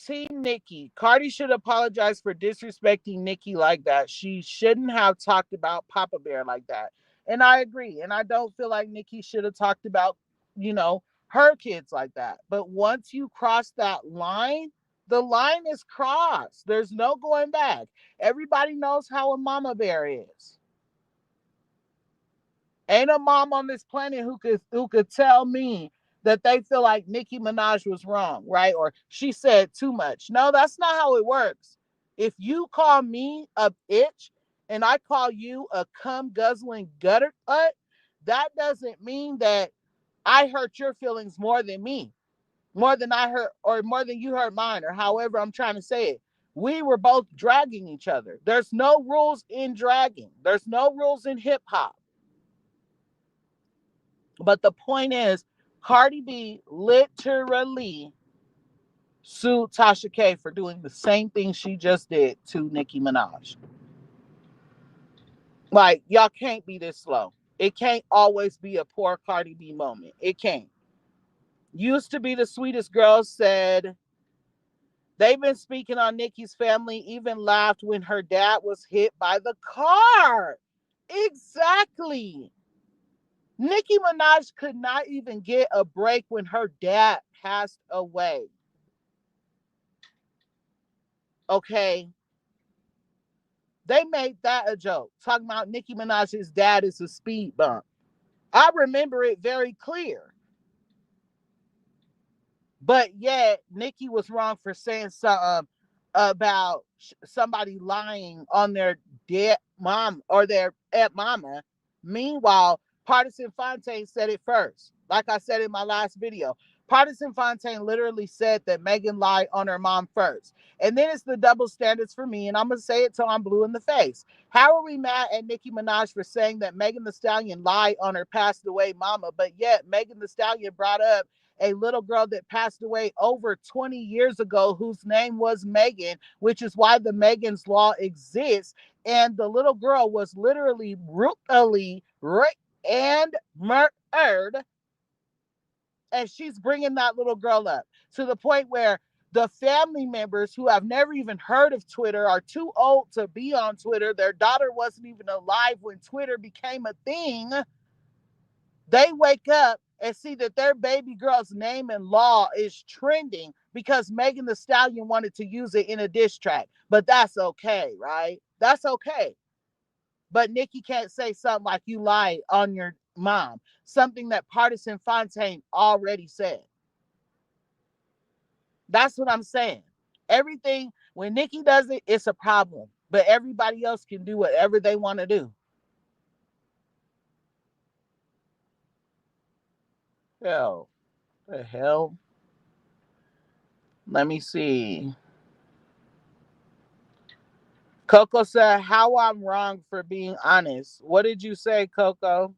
Team Nicki. Cardi should apologize for disrespecting Nicki like that. She shouldn't have talked about Papa Bear like that. And I agree. And I don't feel like Nicki should have talked about, you know, her kids like that. But once you cross that line, the line is crossed. There's no going back. Everybody knows how a mama bear is. Ain't a mom on this planet who could tell me that they feel like Nicki Minaj was wrong, right? Or she said too much. No, that's not how it works. If you call me a bitch and I call you a cum guzzling gutter butt, that doesn't mean that I hurt your feelings more than me, more than I hurt, or more than you hurt mine, or however I'm trying to say it. We were both dragging each other. There's no rules in dragging. There's no rules in hip hop. But the point is, Cardi B literally sued Tasha K for doing the same thing she just did to Nicki Minaj. Like, y'all can't be this slow. It can't always be a poor Cardi B moment. It can't. Used to be the sweetest girl said they've been speaking on Nicki's family, even laughed when her dad was hit by the car. Exactly. Nicki Minaj could not even get a break when her dad passed away. Okay. They made that a joke, talking about Nicki Minaj's dad is a speed bump. I remember it very clear. But yet, Nicki was wrong for saying something about somebody lying on their dead mom or their at mama. Meanwhile, Partisan Fontaine said it first. Like I said in my last video, Partisan Fontaine literally said that Megan lied on her mom first. And then it's the double standards for me, and I'm going to say it till I'm blue in the face. How are we mad at Nicki Minaj for saying that Megan Thee Stallion lied on her passed away mama, but yet Megan Thee Stallion brought up a little girl that passed away over 20 years ago whose name was Megan, which is why the Megan's Law exists. And the little girl was literally brutally raped and murdered. And she's bringing that little girl up to the point where the family members who have never even heard of Twitter are too old to be on Twitter. Their daughter wasn't even alive when Twitter became a thing. They wake up and see that their baby girl's name in law is trending because Megan Thee Stallion wanted to use it in a diss track. But that's okay, right? That's okay. But Nicki can't say something like you lied on your mom, something that Partisan Fontaine already said. That's what I'm saying. Everything, when Nicki does it, it's a problem. But everybody else can do whatever they want to do. Hell, the hell? Let me see. Coco said, how I'm wrong for being honest. What did you say, Coco?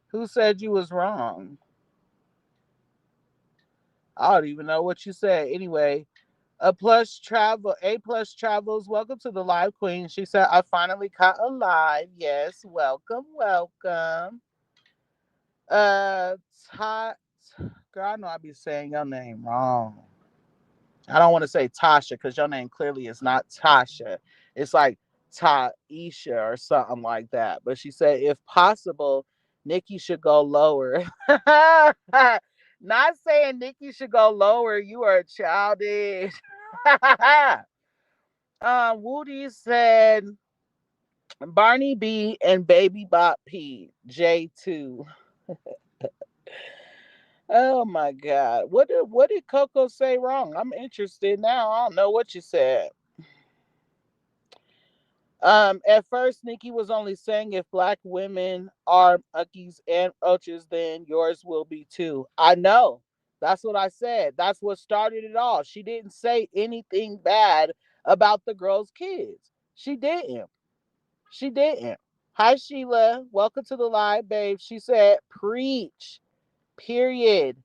Who said you was wrong? I don't even know what you said. Anyway, A plus travels. Welcome to the live queen. She said, I finally caught a live. Yes, welcome, welcome. Uh Tot Girl, I know I be saying your name wrong. I don't want to say Tasha because your name clearly is not Tasha. It's like Taisha or something like that. But she said, if possible, Nikki should go lower. Not saying Nikki should go lower. You are childish. Woody said Barney B and Baby Bop P. J2. Oh my God. What did Coco say wrong? I'm interested now. I don't know what you said. At first, Nikki was only saying if black women are monkeys and roaches, then yours will be too. I know. That's what I said. That's what started it all. She didn't say anything bad about the girl's kids. She didn't. She didn't. Hi, Sheila. Welcome to the live, babe. She said, preach. Period.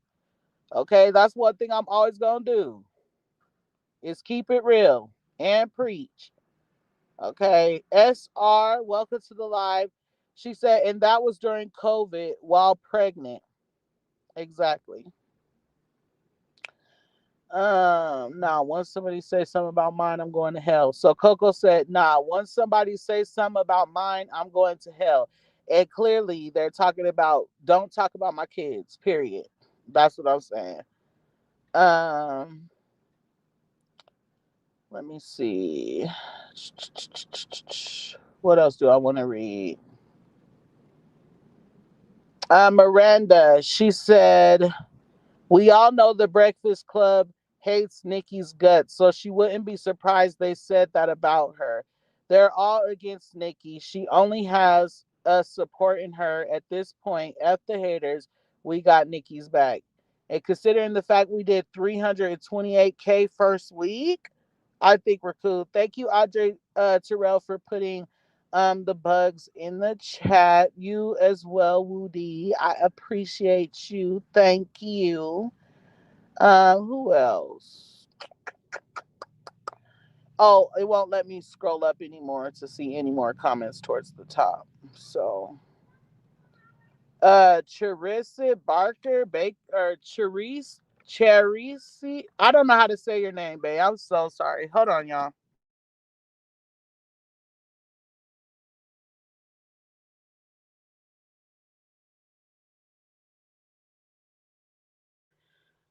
Okay, that's one thing I'm always going to do is keep it real and preach. Okay. SR, welcome to the live. She said, and that was during COVID while pregnant. Exactly. Nah, once somebody says something about mine, I'm going to hell. So Coco said, nah, once somebody says something about mine, I'm going to hell. And clearly they're talking about don't talk about my kids, period. That's what I'm saying. Um, Let me see. What else do I want to read? Miranda, she said, we all know the Breakfast Club hates Nikki's guts, so she wouldn't be surprised they said that about her. They're all against Nikki. She only has us supporting her at this point. F the haters. We got Nikki's back. And considering the fact we did 328K first week, I think we're cool. Thank you, Audrey Terrell, for putting the bugs in the chat. You as well, Woody. I appreciate you. Thank you. Who else? Oh, it won't let me scroll up anymore to see any more comments towards the top. So, Charissa Barker Baker or Charisse. I don't know how to say your name, babe. I'm so sorry. Hold on, y'all.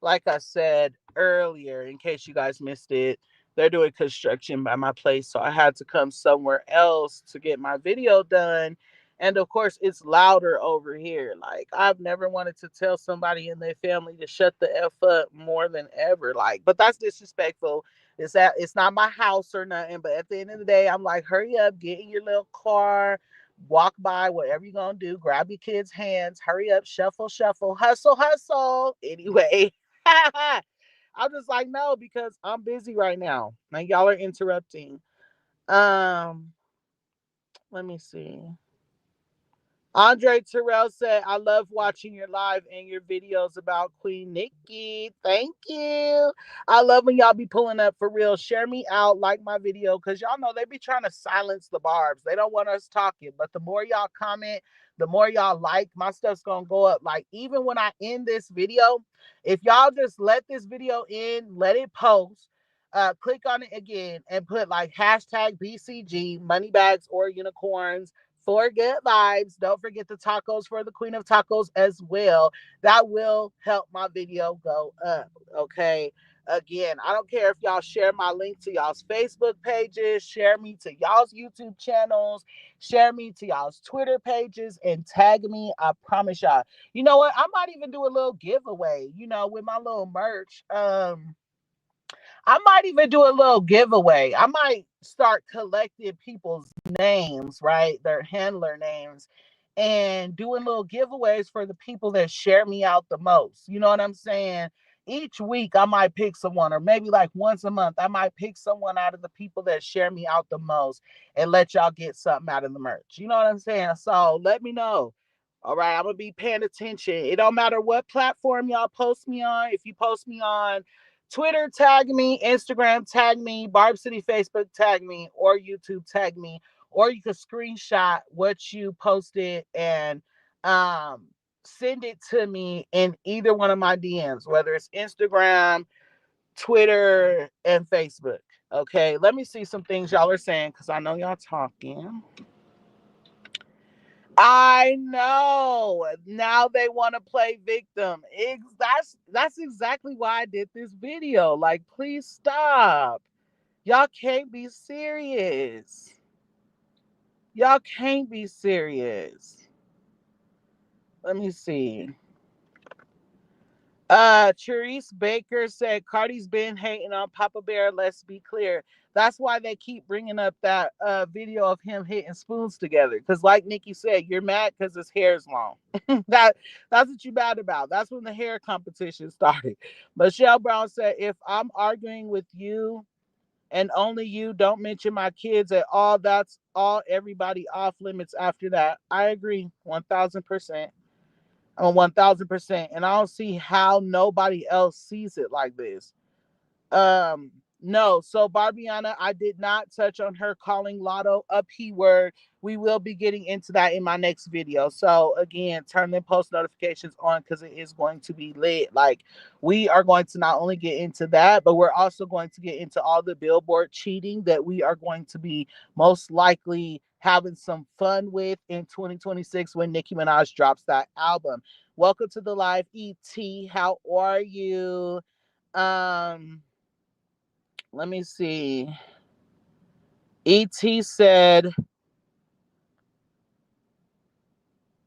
Like I said earlier, in case you guys missed it, they're doing construction by my place. So I had to come somewhere else to get my video done. And of course, it's louder over here. Like, I've never wanted to tell somebody in their family to shut the F up more than ever. Like, but that's disrespectful. It's not my house or nothing. But at the end of the day, I'm like, hurry up, get in your little car, walk by, whatever you're gonna do, grab your kids' hands, hurry up, shuffle, shuffle, hustle, hustle. Anyway, I'm just like, no, because I'm busy right now. And y'all are interrupting. Um, Let me see. Andre Terrell said, I love watching your live and your videos about Queen Nikki. Thank you. I love when y'all be pulling up for real. Share me out, like my video, because y'all know they be trying to silence the Barbs. They don't want us talking. But the more y'all comment, the more y'all like, my stuff's going to go up. Like, even when I end this video, if y'all just let this video in, let it post, click on it again and put like hashtag BCG, money bags or unicorns for good vibes. Don't forget the tacos for the queen of tacos as well. That will help my video go up. Okay. Again, I don't care if y'all share my link to y'all's Facebook pages, share me to y'all's YouTube channels, share me to y'all's Twitter pages, and tag me. I promise y'all. You know what? I might even do a little giveaway, with my little merch. I might even do a little giveaway. I might start collecting people's names, right? Their handler names, and doing little giveaways for the people that share me out the most. You know what I'm saying? Each week, I might pick someone, or maybe like once a month, I might pick someone out of the people that share me out the most and let y'all get something out of the merch. You know what I'm saying? So let me know. All right, I'm gonna be paying attention. It don't matter what platform y'all post me on. If you post me on Twitter, tag me, Instagram, tag me, Barb City Facebook, tag me, or YouTube, tag me, or you can screenshot what you posted and um, send it to me in either one of my DMs, whether it's Instagram, Twitter, and Facebook. Okay, let me see some things y'all are saying because I know y'all talking. I know. Now they want to play victim. That's exactly why I did this video. Like, please stop. Y'all can't be serious. Y'all can't be serious. Let me see. Therese Baker said Cardi's been hating on Papa Bear. Let's be clear. That's why they keep bringing up that video of him hitting spoons together. Because, like Nikki said, you're mad because his hair is long. That's what you're mad about. That's when the hair competition started. Michelle Brown said, if I'm arguing with you and only you, don't mention my kids at all. That's all. Everybody off limits after that. I agree, 1,000%. On 1,000%, and I don't see how nobody else sees it like this. No, so Barbiana, I did not touch on her calling Lotto a P word. We will be getting into that in my next video. So again, turn the post notifications on because it is going to be lit. Like, we are going to not only get into that, but we're also going to get into all the Billboard cheating that we are going to be most likely having some fun with in 2026 when Nicki Minaj drops that album. Welcome to the live, ET. How are you? Um Let me see. ET said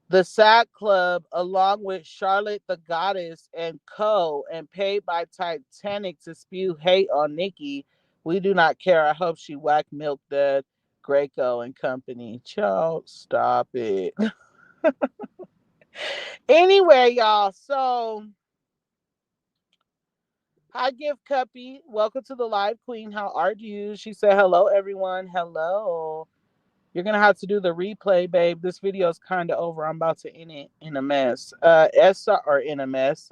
the Sack Club, along with Charlotte the Goddess and Co., and paid by Titanic to spew hate on Nikki. We do not care. I hope she whack Milk Dud, Greco, and company. Child, stop it. Anyway, y'all. So, hi, Gift Cuppy. Welcome to the live, Queen. How are you? She said, hello, everyone. Hello. You're gonna have to do the replay, babe. This video is kind of over. I'm about to end it in a mess. SR or in a mess.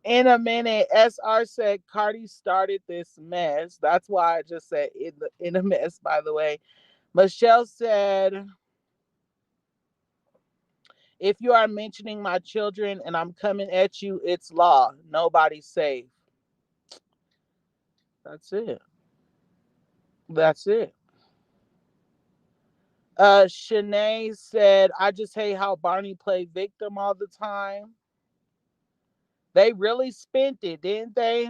In a minute, SR said Cardi started this mess. That's why I just said in a mess. By the way, Michelle said, if you are mentioning my children and I'm coming at you, it's law. Nobody's safe. That's it. That's it. Shanae said, I just hate how Barney played victim all the time. They really spent it, didn't they?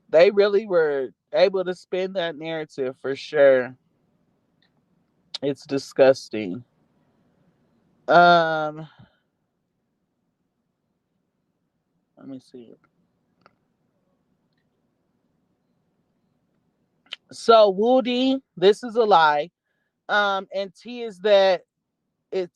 They really were able to spin that narrative for sure. It's disgusting. Um, Let me see. So Woody, this is a lie. And T is that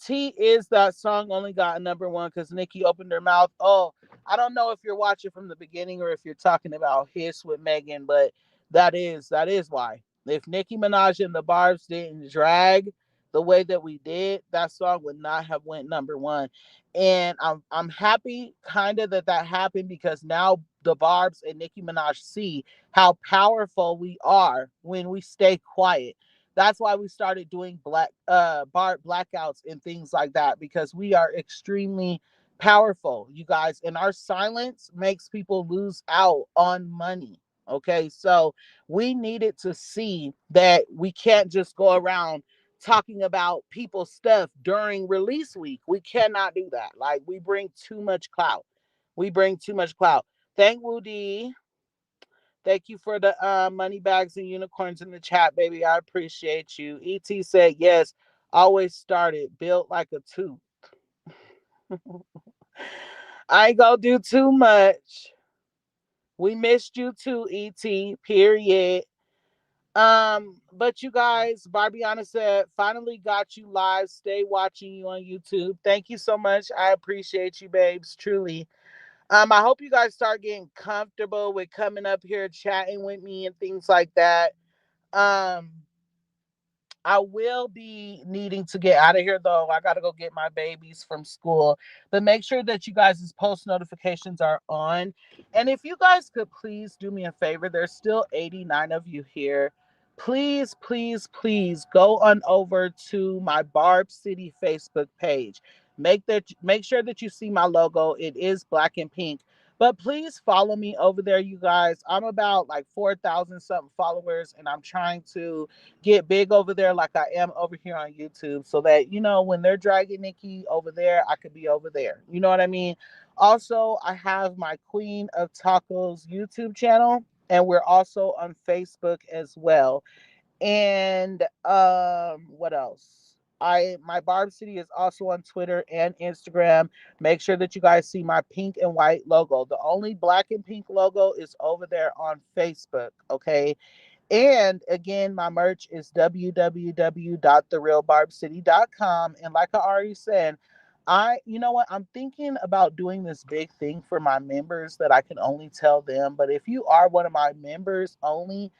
T is that song only got number one because Nicki opened her mouth. Oh, I don't know if you're watching from the beginning or if you're talking about Hiss with Megan, but that is why. If Nicki Minaj and the Barbs didn't drag the way that we did, that song would not have went number one. And I'm happy kind of that happened because now the Barbs and Nicki Minaj see how powerful we are when we stay quiet. That's why we started doing bar blackouts and things like that because we are extremely powerful, you guys, and our silence makes people lose out on money. Okay, so we needed to see that we can't just go around talking about people's stuff during release week. We cannot do that. Like, we bring too much clout. We bring too much clout. Thank Woody. Thank you for the money bags and unicorns in the chat, baby. I appreciate you. ET said yes. Always started built like a tooth. I ain't gonna do too much. We missed you too, ET. Period. But you guys, Barbiana said, finally got you live. Stay watching you on YouTube. Thank you so much. I appreciate you, babes. Truly. I hope you guys start getting comfortable with coming up here chatting with me and things like that. Um, I will be needing to get out of here though. I gotta go get my babies from school. But make sure that you guys' post notifications are on. And if you guys could please do me a favor, there's still 89 of you here. Please, please, please go on over to my Barb City Facebook page. Make sure that you see my logo. It is black and pink. But please follow me over there, you guys. I'm about like 4,000 something followers, and I'm trying to get big over there like I am over here on YouTube so that, when they're dragging Nikki over there, I could be over there. You know what I mean? Also, I have my Queen of Tacos YouTube channel, and we're also on Facebook as well. And what else? My Barb City is also on Twitter and Instagram. Make sure that you guys see my pink and white logo. The only black and pink logo is over there on Facebook, okay? And again, my merch is www.therealbarbcity.com. And like I already said, you know what? I'm thinking about doing this big thing for my members that I can only tell them. But if you are one of my members only,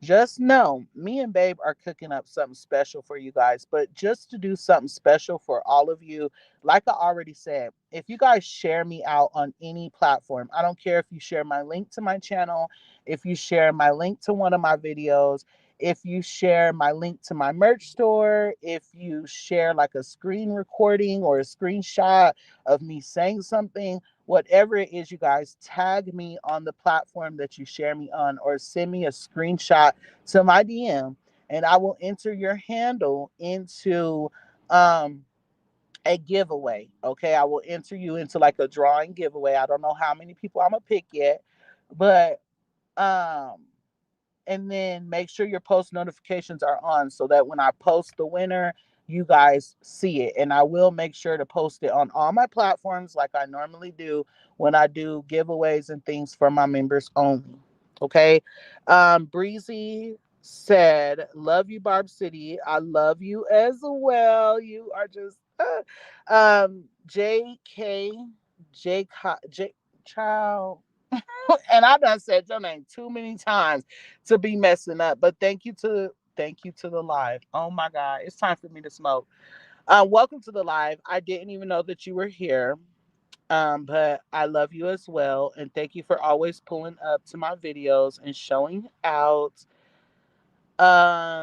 just know me and Babe are cooking up something special for you guys. But just to do something special for all of you, like I already said, if you guys share me out on any platform, I don't care if you share my link to my channel, if you share my link to one of my videos, if you share my link to my merch store, if you share like a screen recording or a screenshot of me saying something, whatever it is, you guys tag me on the platform that you share me on, or send me a screenshot to my DM, and I will enter your handle into um a giveaway. Okay, I will enter you into like a drawing giveaway. I don't know how many people I'm gonna pick yet, but um and then make sure your post notifications are on so that when I post the winner, you guys see it. And I will make sure to post it on all my platforms like I normally do when I do giveaways and things for my members only. Okay. Breezy said, "Love you, Barb City. I love you as well. You are just JK J Child." And I done said your name too many times to be messing up. But thank you to the live. Oh my God, it's time for me to smoke. Welcome to the live. I didn't even know that you were here. But I love you as well, and thank you for always pulling up to my videos and showing out.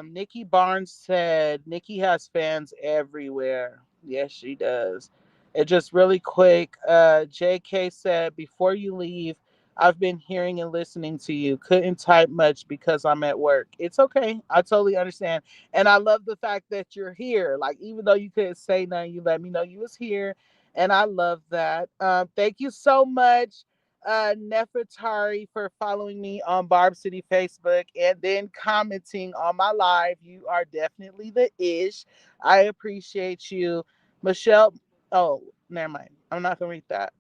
Nikki Barnes said Nikki has fans everywhere. Yes, she does. And just really quick, JK said, before you leave, I've been hearing and listening to you. Couldn't type much because I'm at work. It's okay. I totally understand. And I love the fact that you're here. Like, even though you couldn't say nothing, you let me know you was here. And I love that. Thank you so much, Nefertari, for following me on Barb City Facebook and then commenting on my live. You are definitely the ish. I appreciate you. Michelle, oh, never mind. I'm not gonna read that.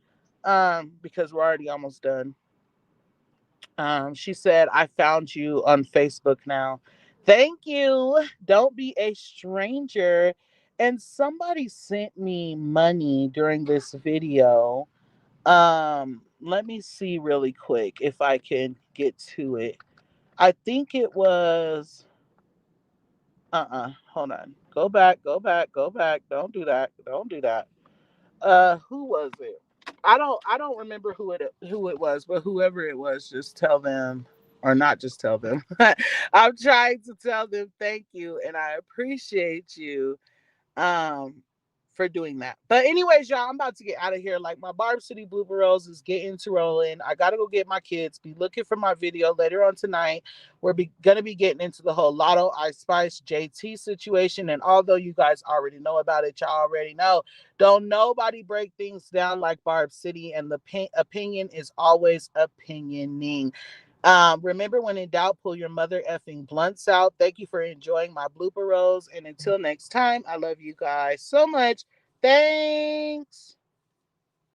Because we're already almost done. She said, I found you on Facebook now. Thank you. Don't be a stranger. And somebody sent me money during this video. Let me see really quick if I can get to it. I think it was hold on. Go back, go back, go back. Don't do that. Don't do that. Who was it? I don't remember who it was, but whoever it was, just tell them, or not just tell them. I'm trying to tell them thank you and I appreciate you um for doing that. But anyways, y'all, I'm about to get out of here. Like, my Barb City blooper rolls is getting to rolling. I gotta go get my kids. Be looking for my video later on tonight. Gonna be getting into the whole Lotto Ice Spice JT situation. And although you guys already know about it, y'all already know. Don't nobody break things down like Barb City, and the opinion is always opinioning. Remember, when in doubt, pull your mother effing blunts out. Thank you for enjoying my blooper rolls. And until next time, I love you guys so much. Thanks.